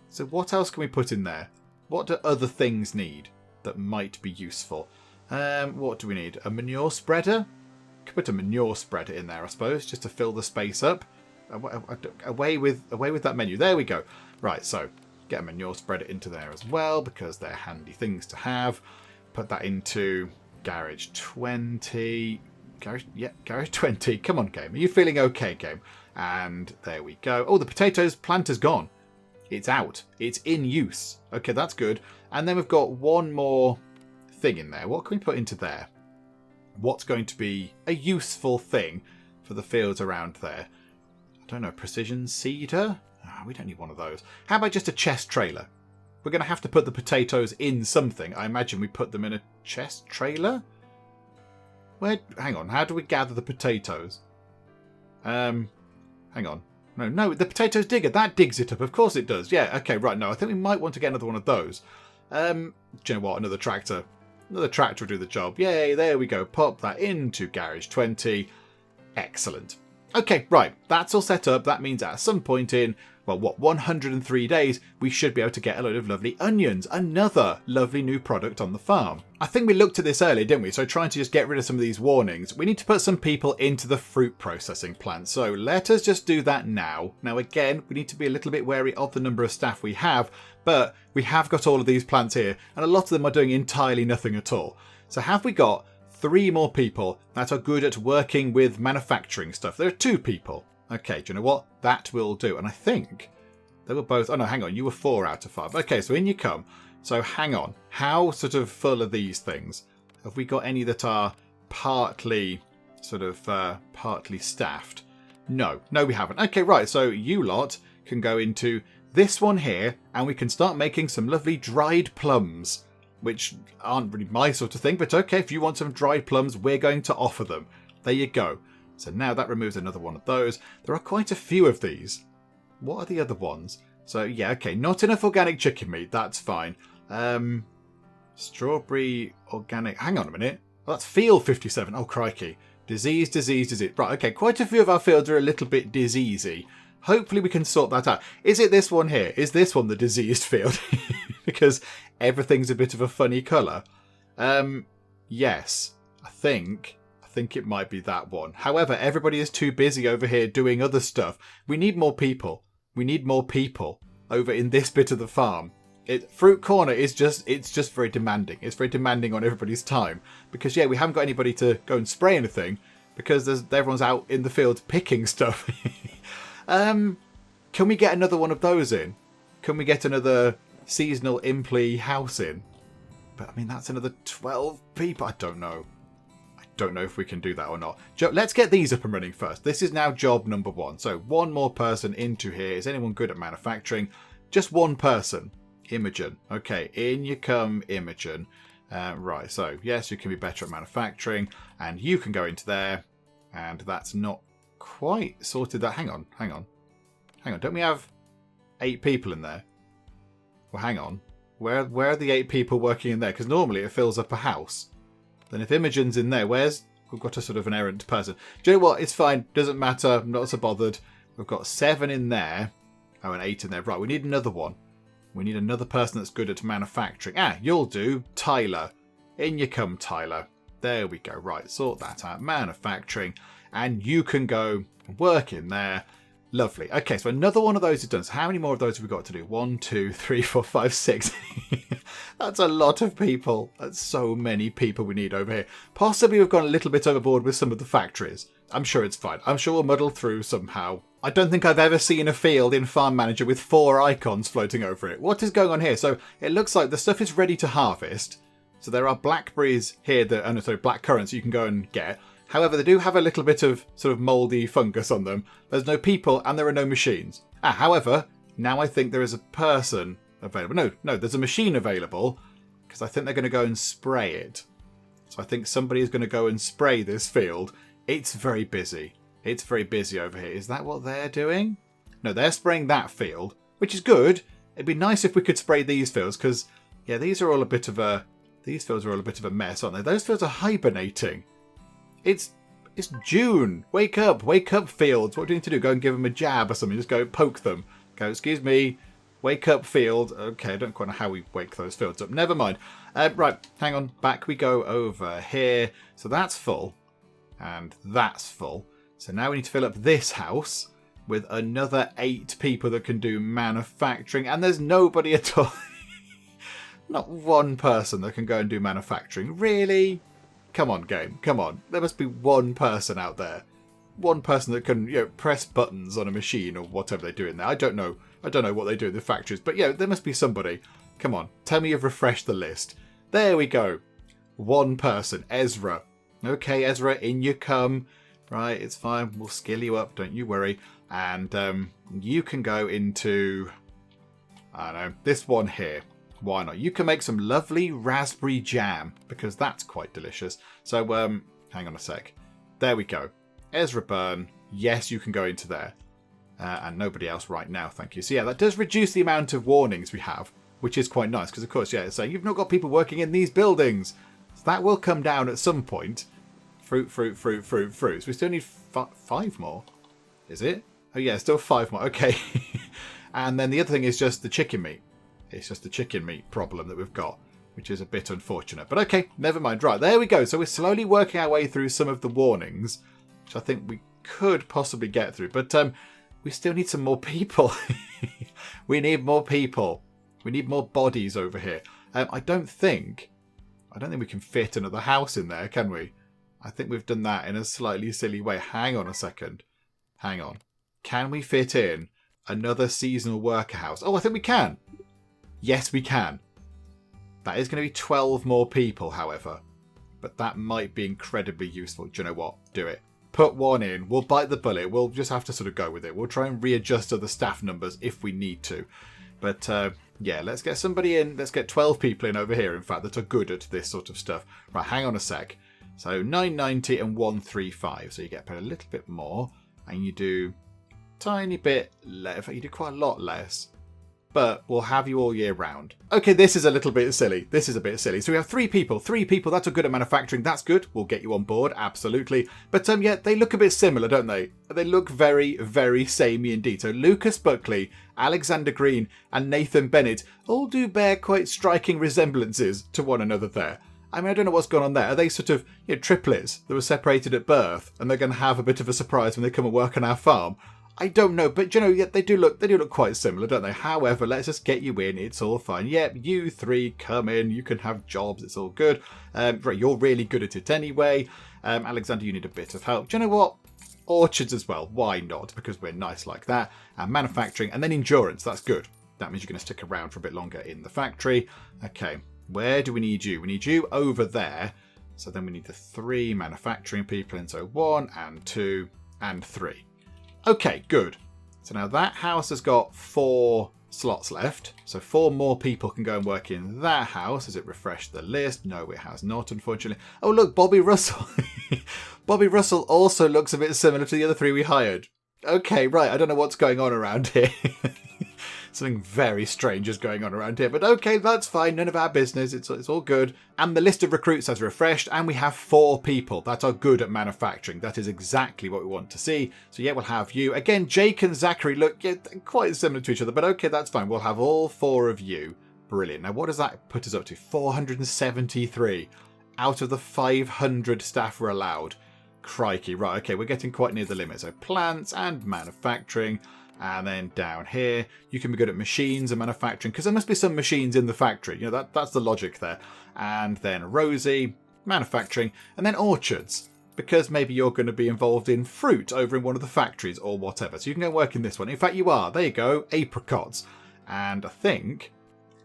So what else can we put in there? What do other things need that might be useful? What do we need? A manure spreader? Could put a manure spreader in there, I suppose, just to fill the space up. Away with that menu. There we go. Right, so get a manure spreader into there as well because they're handy things to have. Put that into garage 20. Garage 20. Come on, game. Are you feeling okay, game? And there we go. Oh, the potatoes plant is gone. It's out. It's in use. Okay, that's good. And then we've got one more thing in there. What can we put into there? What's going to be a useful thing for the fields around there? I don't know. Precision seeder? Oh, we don't need one of those. How about just a chest trailer? We're going to have to put the potatoes in something. I imagine we put them in a chest trailer? Where? Hang on. How do we gather the potatoes? Hang on. No, the potatoes digger. That digs it up. Of course it does. Yeah, okay, right. No, I think we might want to get another one of those. Do you know what? Another tractor. Another tractor will do the job. Yay, there we go. Pop that into Garage 20. Excellent. Okay, right. That's all set up. That means at some point in, 103 days, we should be able to get a load of lovely onions. Another lovely new product on the farm. I think we looked at this earlier, didn't we? So trying to just get rid of some of these warnings. We need to put some people into the fruit processing plant. So let us just do that now. Now, again, we need to be a little bit wary of the number of staff we have, but we have got all of these plants here, and a lot of them are doing entirely nothing at all. So have we got 3 more people that are good at working with manufacturing stuff? There are 2 people. Okay, do you know what? That will do. And I think they were both... Oh, no, hang on. You were 4 out of 5. Okay, so in you come. So hang on. How sort of full are these things? Have we got any that are partly partly staffed? No, we haven't. Okay, right. So you lot can go into this one here and we can start making some lovely dried plums, which aren't really my sort of thing. But okay, if you want some dried plums, we're going to offer them. There you go. So now that removes another one of those. There are quite a few of these. What are the other ones? So yeah, okay, not enough organic chicken meat. That's fine. Strawberry organic. Hang on a minute. Well, that's field 57. Oh, crikey. Disease. Right, okay, quite a few of our fields are a little bit diseasy. Hopefully we can sort that out. Is it this one here? Is this one the diseased field? Because everything's a bit of a funny colour. Yes, I think it might be that one. However, everybody is too busy over here doing other stuff. We need more people. We need more people over in this bit of the farm. Fruit Corner is just very demanding. It's very demanding on everybody's time. Because, yeah, we haven't got anybody to go and spray anything because everyone's out in the fields picking stuff. Can we get another one of those in? Can we get another seasonal imply house in? But, I mean, that's another 12 people. I don't know if we can do that or not. Let's get these up and running first. This is now job number 1. So 1 more person into here. Is anyone good at manufacturing? Just 1 person. Imogen. Okay, in you come, Imogen. Right, so yes, you can be better at manufacturing. And you can go into there. And that's not quite sorted that. Hang on. Don't we have 8 people in there? Well, hang on. Where are the 8 people working in there? Because normally it fills up a house. Then if Imogen's in there, we've got a sort of an errant person. Do you know what? It's fine. Doesn't matter. I'm not so bothered. We've got 7 in there. Oh, and 8 in there. Right, we need another one. We need another person that's good at manufacturing. You'll do. Tyler. In you come, Tyler. There we go. Right, sort that out. Manufacturing. And you can go work in there. Lovely. Okay, so another one of those is done. So how many more of those have we got to do? 1, 2, 3, 4, 5, 6. That's a lot of people. That's so many people we need over here. Possibly we've gone a little bit overboard with some of the factories. I'm sure it's fine. I'm sure we'll muddle through somehow. I don't think I've ever seen a field in Farm Manager with 4 icons floating over it. What is going on here? So it looks like the stuff is ready to harvest. So there are blackberries here, black currants you can go and get. However, they do have a little bit of sort of mouldy fungus on them. There's no people and there are no machines. However, now I think there is a person available. No, there's a machine available because I think they're going to go and spray it. So I think somebody is going to go and spray this field. It's very busy. It's very busy over here. Is that what they're doing? No, they're spraying that field, which is good. It'd be nice if we could spray these fields because, yeah, these fields are all a bit of a mess, aren't they? Those fields are hibernating. It's June. Wake up fields. What do you need to do? Go and give them a jab or something. Just go poke them. Go, excuse me. Wake up field. Okay, I don't quite know how we wake those fields up. Never mind. Right, hang on. Back we go over here. So that's full. And that's full. So now we need to fill up this house with another 8 people that can do manufacturing. And there's nobody at all. Not one person that can go and do manufacturing. Really? Come on, game. Come on. There must be one person out there. one person that can, press buttons on a machine or whatever they do in there. I don't know what they do in the factories, but there must be somebody. Come on, tell me you've refreshed the list. There we go. One person, Ezra. Okay, Ezra, in you come. Right, it's fine. We'll skill you up, don't you worry. And you can go into, I don't know, this one here. Why not? You can make some lovely raspberry jam, because that's quite delicious. So, hang on a sec. There we go. Ezra Byrne. Yes, you can go into there. And nobody else right now, thank you. So that does reduce the amount of warnings we have, which is quite nice, because of course, it's saying you've not got people working in these buildings. So that will come down at some point. Fruit. So we still need 5 more. Is it? Oh yeah, still 5 more. Okay. And then the other thing is just the chicken meat. It's just the chicken meat problem that we've got, which is a bit unfortunate. But okay, never mind. Right, there we go. So we're slowly working our way through some of the warnings, which I think we could possibly get through. But we still need some more people. We need more people. We need more bodies over here. I don't think we can fit another house in there, can we? I think we've done that in a slightly silly way. Hang on a second. Hang on. Can we fit in another seasonal worker house? Oh, I think we can. Yes, we can. That is going to be 12 more people, however. But that might be incredibly useful. Do you know what? Do it. Put one in. We'll bite the bullet. We'll just have to sort of go with it. We'll try and readjust other staff numbers if we need to. But let's get somebody in. Let's get 12 people in over here, in fact, that are good at this sort of stuff. Right, hang on a sec. So 990 and 135. So you get paid a little bit more. And you do tiny bit less. You do quite a lot less. But we'll have you all year round. Okay, this is a little bit silly. So we have 3 people. 3 people, that's a good at manufacturing. That's good. We'll get you on board, absolutely. But they look a bit similar, don't they? They look very, very samey indeed. So Lucas Buckley, Alexander Green, and Nathan Bennett all do bear quite striking resemblances to one another there. I mean, I don't know what's gone on there. Are they sort of triplets that were separated at birth, and they're going to have a bit of a surprise when they come and work on our farm? I don't know, but they do look quite similar, don't they? However, let's just get you in. It's all fine. Yep, you 3 come in. You can have jobs. It's all good. Right, you're really good at it anyway. Alexander, you need a bit of help. Do you know what? Orchards as well. Why not? Because we're nice like that. And manufacturing, and then endurance. That's good. That means you're going to stick around for a bit longer in the factory. Okay, where do we need you? We need you over there. So then we need the 3 manufacturing people. And so 1 and 2 and 3. Okay, good. So now that house has got 4 slots left. So 4 more people can go and work in that house. Has it refreshed the list? No, it has not, unfortunately. Oh, look, Bobby Russell. Bobby Russell also looks a bit similar to the other 3 we hired. Okay, right. I don't know what's going on around here. Something very strange is going on around here. But okay, that's fine. None of our business. It's all good. And the list of recruits has refreshed. And we have 4 people that are good at manufacturing. That is exactly what we want to see. So yeah, we'll have you. Again, Jake and Zachary look quite similar to each other. But okay, that's fine. We'll have all 4 of you. Brilliant. Now, what does that put us up to? 473 out of the 500 staff we're allowed. Crikey. Right, okay, we're getting quite near the limit. So plants and manufacturing. And then down here, you can be good at machines and manufacturing, because there must be some machines in the factory. That's the logic there. And then Rosie, manufacturing, and then orchards, because maybe you're going to be involved in fruit over in one of the factories or whatever. So you can go work in this one. In fact, you are. There you go, apricots. And I think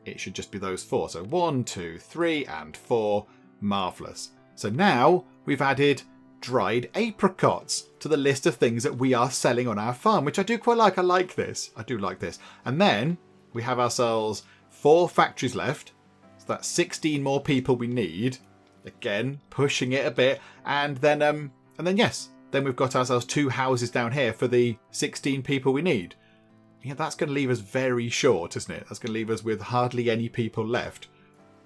it should just be those 4. So 1, 2, 3, and 4. Marvellous. So now we've added dried apricots to the list of things that we are selling on our farm, which I do quite like. I like this. I do like this. And then we have ourselves 4 factories left. So that's 16 more people we need. Again, pushing it a bit. And then yes, then we've got ourselves 2 houses down here for the 16 people we need. Yeah, that's going to leave us very short, isn't it? That's going to leave us with hardly any people left.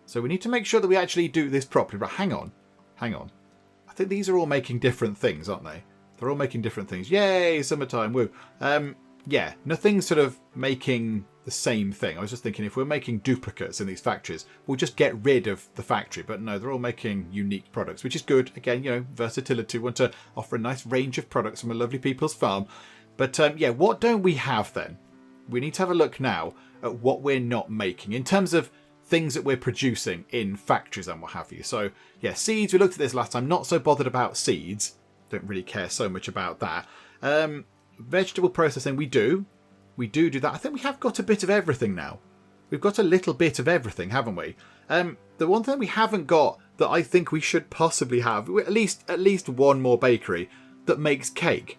So we need to make sure that we actually do this properly. But hang on. I think these are all making different things, aren't they? They're all making different things. Yay, summertime, woo. Yeah, nothing's sort of making the same thing. I was just thinking if we're making duplicates in these factories, we'll just get rid of the factory. But no, they're all making unique products, which is good. Again, versatility. We want to offer a nice range of products from a lovely people's farm. But yeah, what don't we have then? We need to have a look now at what we're not making in terms of things that we're producing in factories and what have you. So yeah, seeds, we looked at this last time, not so bothered about seeds. don't really care so much about that. Vegetable processing, we do that. I think we have got a bit of everything now. We've got a little bit of everything, haven't we? The one thing we haven't got that I think we should possibly have, at least one more bakery that makes cake.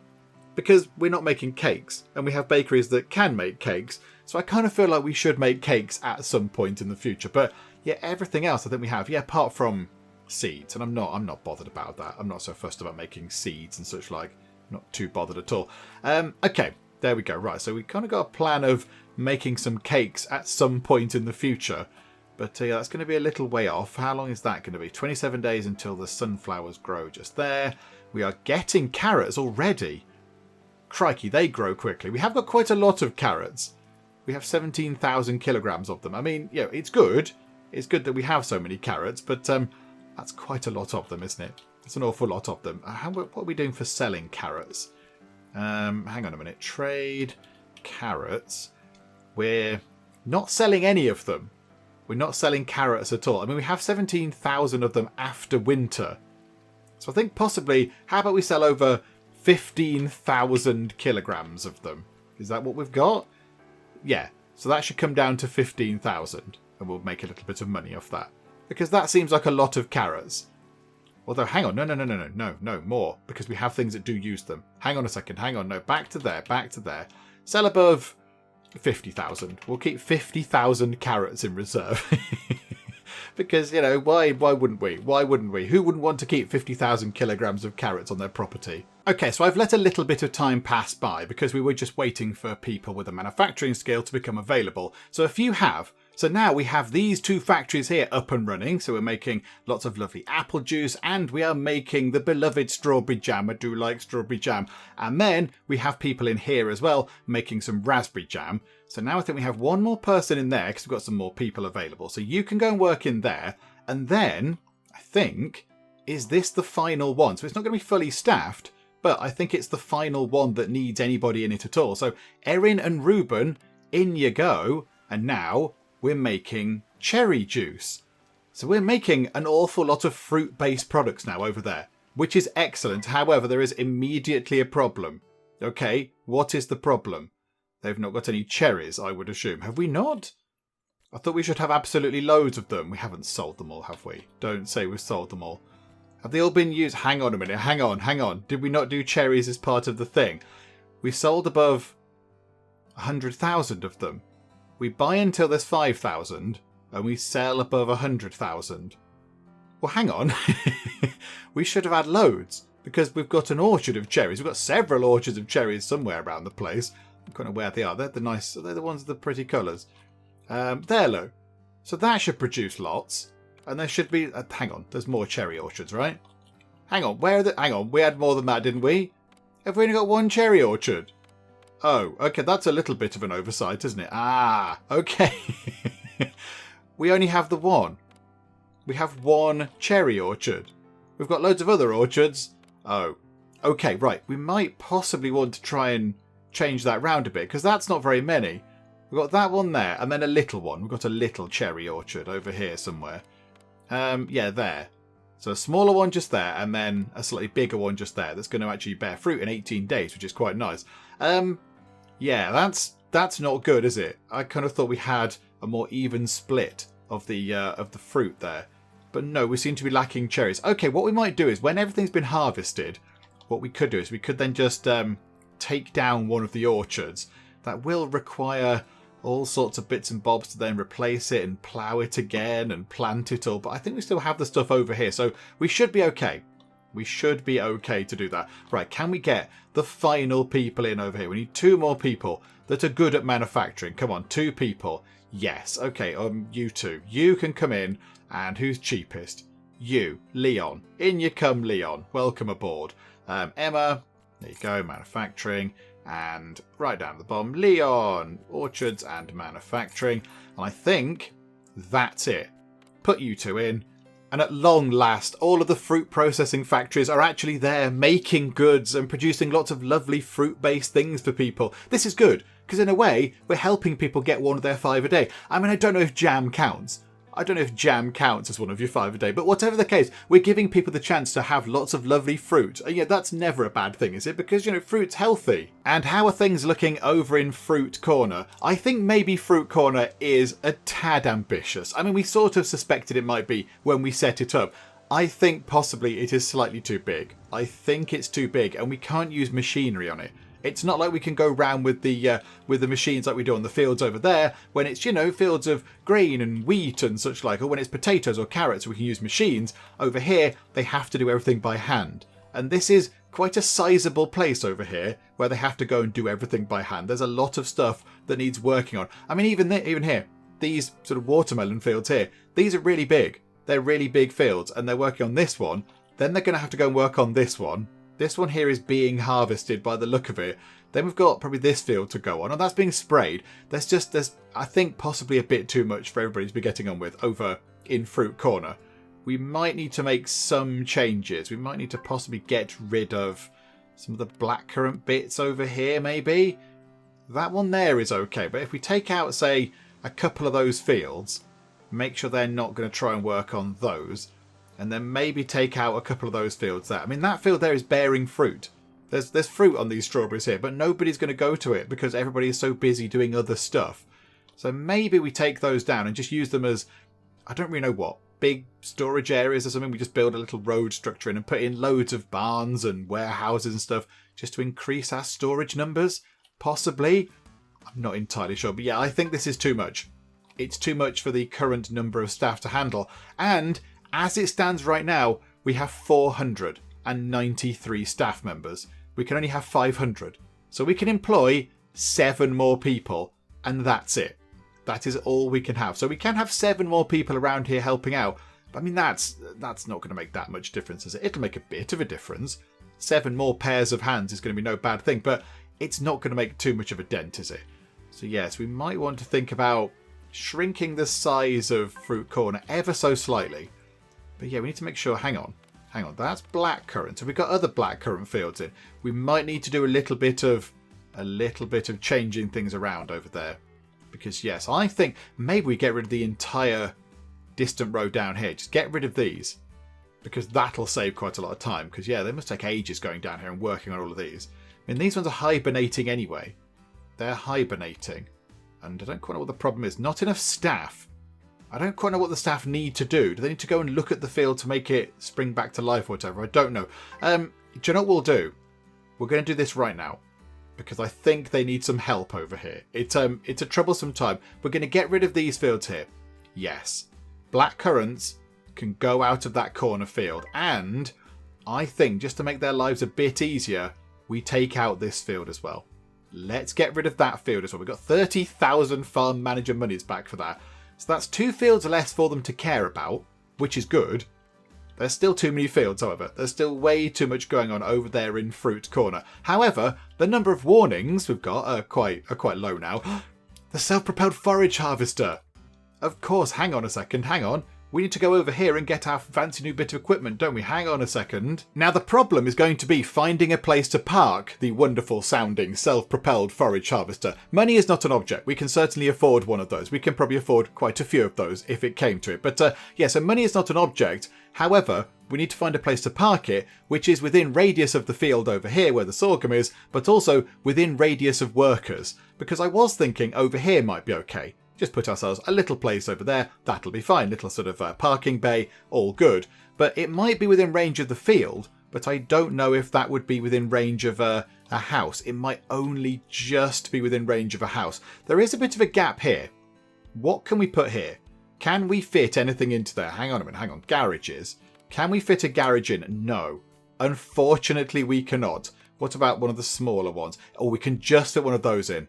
Because we're not making cakes, and we have bakeries that can make cakes, so I kind of feel like we should make cakes at some point in the future. But yeah, everything else I think we have, yeah, apart from seeds, and I'm not bothered about that. I'm not so fussed about making seeds and such like. Not too bothered at all. Okay, there we go. Right, so we kind of got a plan of making some cakes at some point in the future. But yeah, that's going to be a little way off. How long is that going to be? 27 days until the sunflowers grow just there. We are getting carrots already. Crikey, they grow quickly. We have got quite a lot of carrots. We have 17,000 kilograms of them. I mean, yeah, it's good. It's good that we have so many carrots, but that's quite a lot of them, isn't it? It's an awful lot of them. What are we doing for selling carrots? Hang on a minute. Trade carrots. We're not selling any of them. We're not selling carrots at all. I mean, we have 17,000 of them after winter. So I think possibly, how about we sell over 15,000 kilograms of them? Is that what we've got? Yeah. So that should come down to 15,000. And we'll make a little bit of money off that. Because that seems like a lot of carrots. Although, hang on, no, more. Because we have things that do use them. Hang on a second, hang on, no, back to there. Sell above 50,000. We'll keep 50,000 carrots in reserve. Because, you know, why wouldn't we? Why wouldn't we? Who wouldn't want to keep 50,000 kilograms of carrots on their property? Okay, so I've let a little bit of time pass by because we were just waiting for people with a manufacturing skill to become available. So a few have. So now we have these two factories here up and running. So we're making lots of lovely apple juice and we are making the beloved strawberry jam. I do like strawberry jam. And then we have people in here as well making some raspberry jam. So now I think we have one more person in there because we've got some more people available. So you can go and work in there. And then I think, is this the final one? So it's not going to be fully staffed, but I think it's the final one that needs anybody in it at all. So Erin and Ruben, in you go. And now we're making cherry juice. So we're making an awful lot of fruit-based products now over there, which is excellent. However, there is immediately a problem. Okay, what is the problem? They've not got any cherries, I would assume. Have we not? I thought we should have absolutely loads of them. We haven't sold them all, have we? Don't say we've sold them all. Have they all been used? Hang on a minute. Hang on. Did we not do cherries as part of the thing? We sold above 100,000 of them. We buy until there's 5,000 and we sell above 100,000. Well, hang on. We should have had loads because we've got an orchard of cherries. We've got several orchards of cherries somewhere around the place. I don't know where they are. They're the nice. They're the ones with the pretty colours. There, look. So that should produce lots. And there should be... hang on. There's more cherry orchards, right? Hang on. Where are the... Hang on. We had more than that, didn't we? Have we only got one cherry orchard? Oh, okay. That's a little bit of an oversight, isn't it? Ah, okay. We only have the one. We have one cherry orchard. We've got loads of other orchards. Oh, okay, right. We might possibly want to try and change that round a bit because that's not very many. We've got that one there and then a little one. We've got a little cherry orchard over here somewhere. Yeah, there. So a smaller one just there and then a slightly bigger one just there that's going to actually bear fruit in 18 days, which is quite nice. Yeah, that's not good, is it? I kind of thought we had a more even split of the fruit there. But no, we seem to be lacking cherries. Okay, what we might do is when everything's been harvested, what we could do is we could then just take down one of the orchards. That will require all sorts of bits and bobs to then replace it and plough it again and plant it all. But I think we still have the stuff over here, so we should be okay. We should be okay to do that. Right, can we get the final people in over here? We need 2 more people that are good at manufacturing. Come on, 2 people. Yes, okay, you 2. You can come in, and who's cheapest? You, Leon. In you come, Leon. Welcome aboard. Emma, there you go, manufacturing. And right down at the bottom, Leon, orchards and manufacturing. And I think that's it. Put you 2 in. And at long last, all of the fruit processing factories are actually there making goods and producing lots of lovely fruit-based things for people. This is good, because in a way, we're helping people get one of their 5 a day. I mean, I don't know if jam counts. I don't know if jam counts as one of your 5 a day, but whatever the case, we're giving people the chance to have lots of lovely fruit. And yeah, that's never a bad thing, is it? Because, you know, fruit's healthy. And how are things looking over in Fruit Corner? I think maybe Fruit Corner is a tad ambitious. I mean, we sort of suspected it might be when we set it up. I think possibly it is slightly too big. I think it's too big and we can't use machinery on it. It's not like we can go round with the machines like we do on the fields over there when it's, you know, fields of grain and wheat and such like, or when it's potatoes or carrots, we can use machines. Over here, they have to do everything by hand. And this is quite a sizable place over here where they have to go and do everything by hand. There's a lot of stuff that needs working on. I mean, even here, these sort of watermelon fields here, these are really big. They're really big fields and they're working on this one. Then they're going to have to go and work on this one. This one here is being harvested by the look of it. Then we've got probably this field to go on. And that's being sprayed. There's I think, possibly a bit too much for everybody to be getting on with over in Fruit Corner. We might need to make some changes. We might need to possibly get rid of some of the blackcurrant bits over here, maybe. That one there is okay. But if we take out, say, a couple of those fields, make sure they're not going to try and work on those. And then maybe take out a couple of those fields there. I mean, that field there is bearing fruit. There's fruit on these strawberries here, but nobody's going to go to it because everybody is so busy doing other stuff. So maybe we take those down and just use them as, I don't really know what, big storage areas or something. We just build a little road structure in and put in loads of barns and warehouses and stuff just to increase our storage numbers. Possibly. I'm not entirely sure. But yeah, I think this is too much. It's too much for the current number of staff to handle. And as it stands right now, we have 493 staff members. We can only have 500. So we can employ 7 more people, and that's it. That is all we can have. So we can have 7 more people around here helping out. But I mean, that's not going to make that much difference, is it? It'll make a bit of a difference. 7 more pairs of hands is going to be no bad thing, but it's not going to make too much of a dent, is it? So yes, we might want to think about shrinking the size of Fruit Corner ever so slightly. But yeah, we need to make sure, hang on, that's blackcurrant. So we've got other blackcurrant fields in. We might need to do a little bit of changing things around over there. Because yes, I think maybe we get rid of the entire distant row down here. Just get rid of these. Because that'll save quite a lot of time. Because yeah, they must take ages going down here and working on all of these. I mean, these ones are hibernating anyway. They're hibernating. And I don't quite know what the problem is. Not enough staff. I don't quite know what the staff need to do. Do they need to go and look at the field to make it spring back to life or whatever? I don't know. Do you know what we'll do? We're going to do this right now. Because I think they need some help over here. It's a troublesome time. We're going to get rid of these fields here. Yes. Black currants can go out of that corner field. And I think just to make their lives a bit easier, we take out this field as well. Let's get rid of that field as well. We've got 30,000 farm manager monies back for that. So that's 2 fields less for them to care about, which is good. There's still too many fields, however. There's still way too much going on over there in Fruit Corner. However, the number of warnings we've got are quite low now. The self-propelled forage harvester. Of course, hang on a second, hang on. We need to go over here and get our fancy new bit of equipment, don't we? Hang on a second. Now, the problem is going to be finding a place to park the wonderful sounding self-propelled forage harvester. Money is not an object. We can certainly afford one of those. We can probably afford quite a few of those if it came to it. But yeah, so money is not an object. However, we need to find a place to park it, which is within radius of the field over here where the sorghum is, but also within radius of workers. Because I was thinking over here might be okay. Just put ourselves a little place over there, that'll be fine. Little sort of parking bay, all good. But it might be within range of the field, but I don't know if that would be within range of a house. It might only just be within range of a house. There is a bit of a gap here. What can we put here? Can we fit anything into there? Hang on a minute, hang on. Garages. Can we fit a garage in? No. Unfortunately, we cannot. What about one of the smaller ones? Oh, we can just fit one of those in.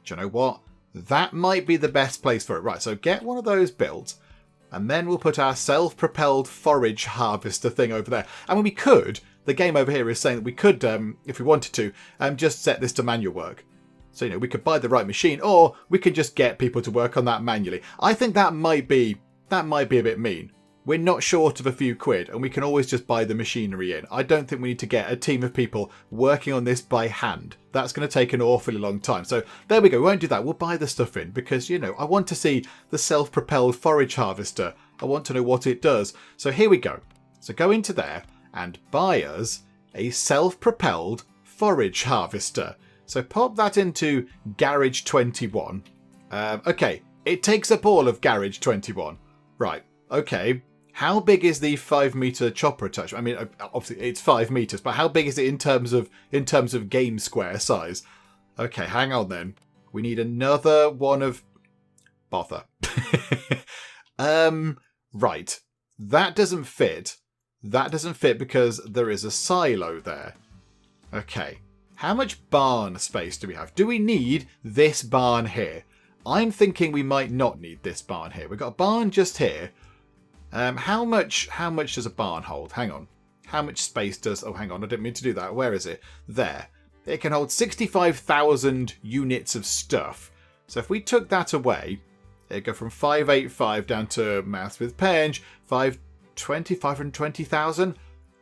Do you know what? That might be the best place for it. Right, so get one of those built, and then we'll put our self-propelled forage harvester thing over there. And when we could, the game over here is saying that we could, if we wanted to, just set this to manual work. So, you know, we could buy the right machine, or we could just get people to work on that manually. I think that might be a bit mean. we're not short of a few quid and we can always just buy the machinery in. I don't think we need to get a team of people working on this by hand. That's going to take an awfully long time. So there we go. We won't do that. We'll buy the stuff in because, you know, I want to see the self-propelled forage harvester. I want to know what it does. So here we go. So go into there and buy us a self-propelled forage harvester. So pop that into Garage 21. Okay, it takes up all of Garage 21. Right, okay. How big is the 5-meter chopper attachment? I mean, obviously it's 5 meters, but how big is it in terms of game square size? Okay, hang on then. We need another one of bother. Right. That doesn't fit. That doesn't fit because there is a silo there. Okay. How much barn space do we have? Do we need this barn here? I'm thinking we might not need this barn here. We've got a barn just here. How much does a barn hold? Hang on. How much space does... Oh, hang on. I didn't mean to do that. Where is it? There. It can hold 65,000 units of stuff. So if we took that away, it'd go from 585 down to maths with Penge, 520,000.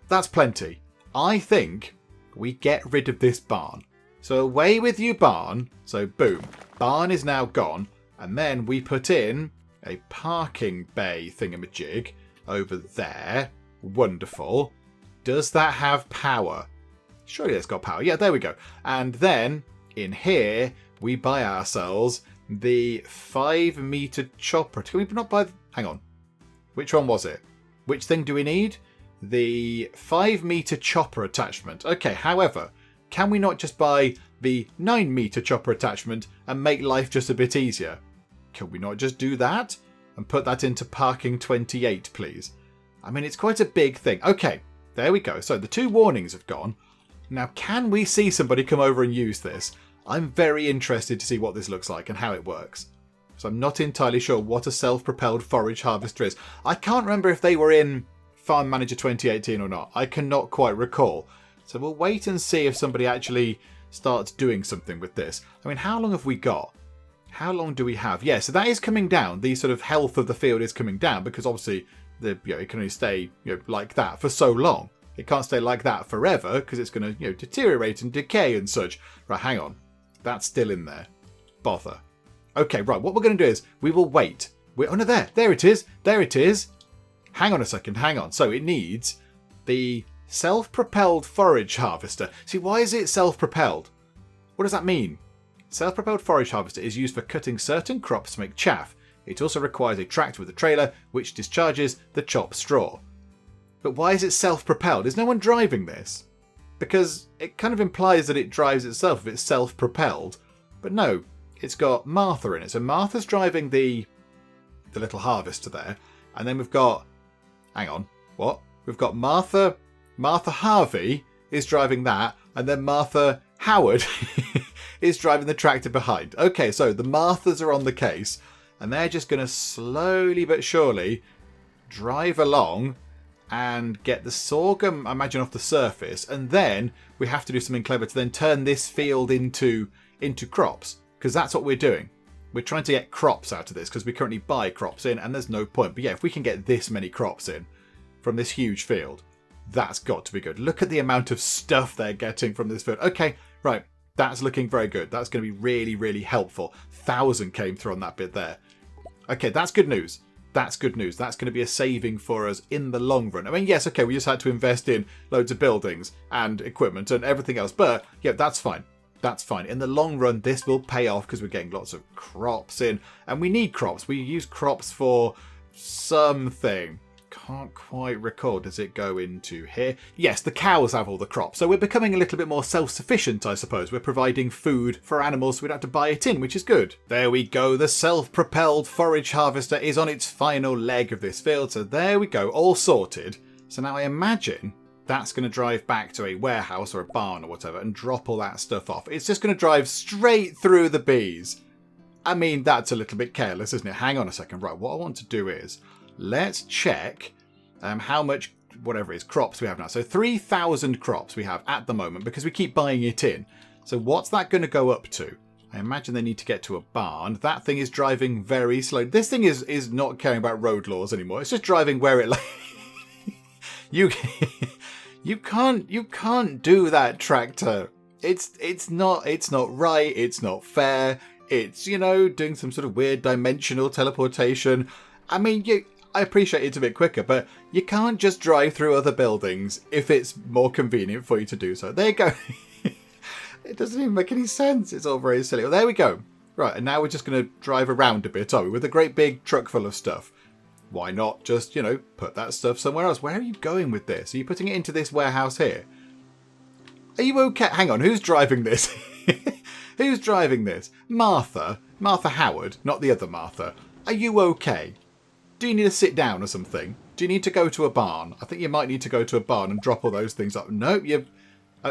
That's plenty. I think we get rid of this barn. So away with you, barn. So boom. Barn is now gone. And then we put in a parking bay thingamajig over there. Wonderful. Does that have power? Surely it's got power. Yeah, there we go. And then in here, we buy ourselves the 5-meter chopper. Can we not buy... Hang on. Which one was it? Which thing do we need? The 5-meter chopper attachment. Okay, however, can we not just buy the 9-meter chopper attachment and make life just a bit easier? Can we not just do that and put that into parking 28, please? I mean, it's quite a big thing. Okay, there we go. So the 2 warnings have gone. Now, can we see somebody come over and use this? I'm very interested to see what this looks like and how it works. So I'm not entirely sure what a self-propelled forage harvester is. I can't remember if they were in Farm Manager 2018 or not. I cannot quite recall. So we'll wait and see if somebody actually starts doing something with this. I mean, how long have we got? How long do we have? Yeah, so that is coming down. The sort of health of the field is coming down because obviously it can only stay like that for so long. It can't stay like that forever because it's going to deteriorate and decay and such. Right, hang on. That's still in there. Bother. Okay, right. What we're going to do is we will wait. Oh no, there it is. There it is. Hang on a second. Hang on. So it needs the self-propelled forage harvester. See, why is it self-propelled? What does that mean? Self-propelled forage harvester is used for cutting certain crops to make chaff. It also requires a tractor with a trailer which discharges the chopped straw. But why is it self-propelled? Is no one driving this? Because it kind of implies that it drives itself if it's self-propelled. But no, it's got Martha in it. So Martha's driving the little harvester there. And then we've got... Hang on. What? We've got Martha Harvey is driving that. And then Martha Howard is driving the tractor behind. Okay, so the Marthas are on the case. And they're just going to slowly but surely drive along and get the sorghum, I imagine, off the surface. And then we have to do something clever to then turn this field into crops. Because that's what we're doing. We're trying to get crops out of this because we currently buy crops in and there's no point. But yeah, if we can get this many crops in from this huge field, that's got to be good. Look at the amount of stuff they're getting from this field. Okay, right. That's looking very good. That's going to be really, really helpful. 1,000 came through on that bit there. Okay, that's good news. That's good news. That's going to be a saving for us in the long run. I mean, yes, okay, we just had to invest in loads of buildings and equipment and everything else. But yeah, that's fine. That's fine. In the long run, this will pay off because we're getting lots of crops in. And we need crops. We use crops for something. Can't quite recall. Does it go into here? Yes, the cows have all the crops. So we're becoming a little bit more self-sufficient, I suppose. We're providing food for animals so we don't have to buy it in, which is good. There we go. The self-propelled forage harvester is on its final leg of this field. So there we go. All sorted. So now I imagine that's going to drive back to a warehouse or a barn or whatever and drop all that stuff off. It's just going to drive straight through the bees. I mean, that's a little bit careless, isn't it? Hang on a second. Right, what I want to do is let's check how much, whatever it is, crops we have now. So 3,000 crops we have at the moment because we keep buying it in. So what's that going to go up to? I imagine they need to get to a barn. That thing is driving very slow. This thing is not caring about road laws anymore. It's just driving where it you can't do that, tractor. It's not right. It's not fair. It's, you know, doing some sort of weird dimensional teleportation. I mean, I appreciate it's a bit quicker, but you can't just drive through other buildings if it's more convenient for you to do so. There you go. It doesn't even make any sense. It's all very silly. Well, there we go. Right, and now we're just going to drive around a bit, are we? With a great big truck full of stuff. Why not just, you know, put that stuff somewhere else? Where are you going with this? Are you putting it into this warehouse here? Are you okay? Hang on, who's driving this? Who's driving this? Martha. Martha Howard, not the other Martha. Are you okay? Do you need to sit down or something? Do you need to go to a barn? I think you might need to go to a barn and drop all those things up. No, you...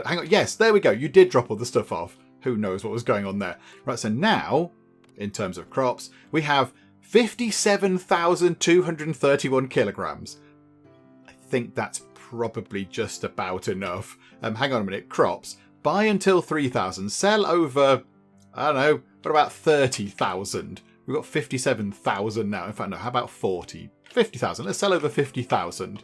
hang on. Yes, there we go. You did drop all the stuff off. Who knows what was going on there. Right, so now, in terms of crops, we have 57,231 kilograms. I think that's probably just about enough. Hang on a minute. Crops. Buy until 3,000. Sell over, I don't know, but about 30,000. We've got 57,000 now. In fact, no, how about 40? 50,000. Let's sell over 50,000.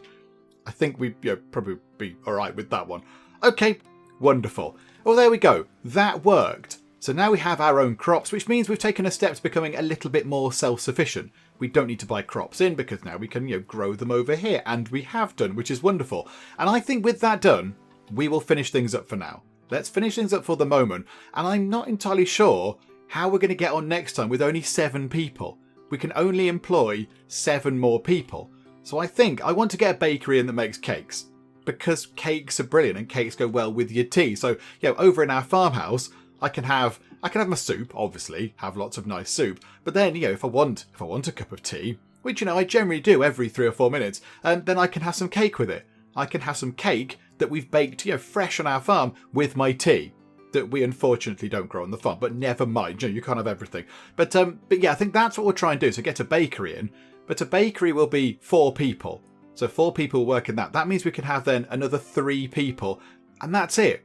I think we'd probably be all right with that one. Okay, wonderful. Well, there we go. That worked. So now we have our own crops, which means we've taken a step to becoming a little bit more self-sufficient. We don't need to buy crops in because now we can, you know, grow them over here. And we have done, which is wonderful. And I think with that done, we will finish things up for now. Let's finish things up for the moment. And I'm not entirely sure how we're going to get on next time with only 7 people. We can only employ 7 more people. So I think I want to get a bakery in that makes cakes. Because cakes are brilliant and cakes go well with your tea. So, you know, over in our farmhouse, I can have my soup, obviously, have lots of nice soup. But then, you know, if I want a cup of tea, which, you know, I generally do every 3 or 4 minutes, then I can have some cake with it. I can have some cake that we've baked, you know, fresh on our farm with my tea that we unfortunately don't grow on the farm. But never mind, you know, you can't have everything. But yeah, I think that's what we'll try and do. So get a bakery in. But a bakery will be 4 people. So 4 people work in that. That means we can have then another 3 people. And that's it.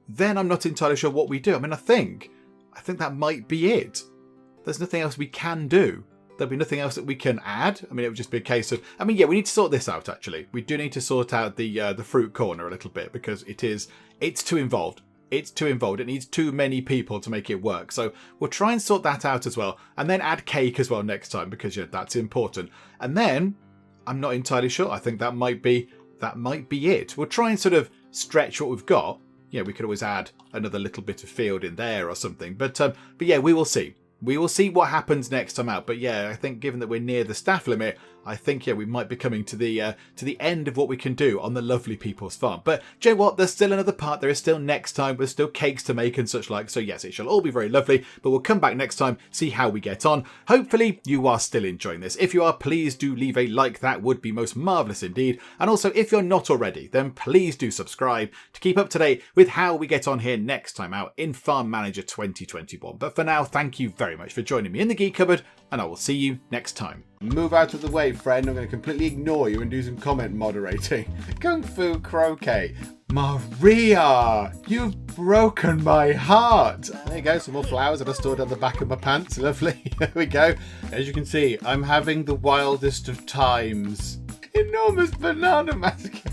Then I'm not entirely sure what we do. I mean, I think that might be it. There's nothing else we can do. There'll be nothing else that we can add. I mean, it would just be a case of... I mean, yeah, we need to sort this out, actually. We do need to sort out the fruit corner a little bit because it's too involved. It's too involved. It needs too many people to make it work. So we'll try and sort that out as well. And then add cake as well next time because, yeah, that's important. And then... I'm not entirely sure. I think that might be it. We'll try and sort of stretch what we've got. Yeah, we could always add another little bit of field in there or something. But yeah, we will see. We will see what happens next time out. But yeah, I think given that we're near the staff limit, I think, yeah, we might be coming to the end of what we can do on the lovely people's farm. But do you know what? There's still another part. There is still next time. There's still cakes to make and such like. So yes, it shall all be very lovely. But we'll come back next time, see how we get on. Hopefully you are still enjoying this. If you are, please do leave a like. That would be most marvellous indeed. And also, if you're not already, then please do subscribe to keep up to date with how we get on here next time out in Farm Manager 2021. But for now, thank you very much for joining me in the Geek Cupboard, and I will see you next time. Move out of the way, friend. I'm going to completely ignore you and do some comment moderating. Kung Fu Croquet. Maria, you've broken my heart. There you go, some more flowers that I stored on the back of my pants. Lovely. There we go. As you can see, I'm having the wildest of times. Enormous banana massacre.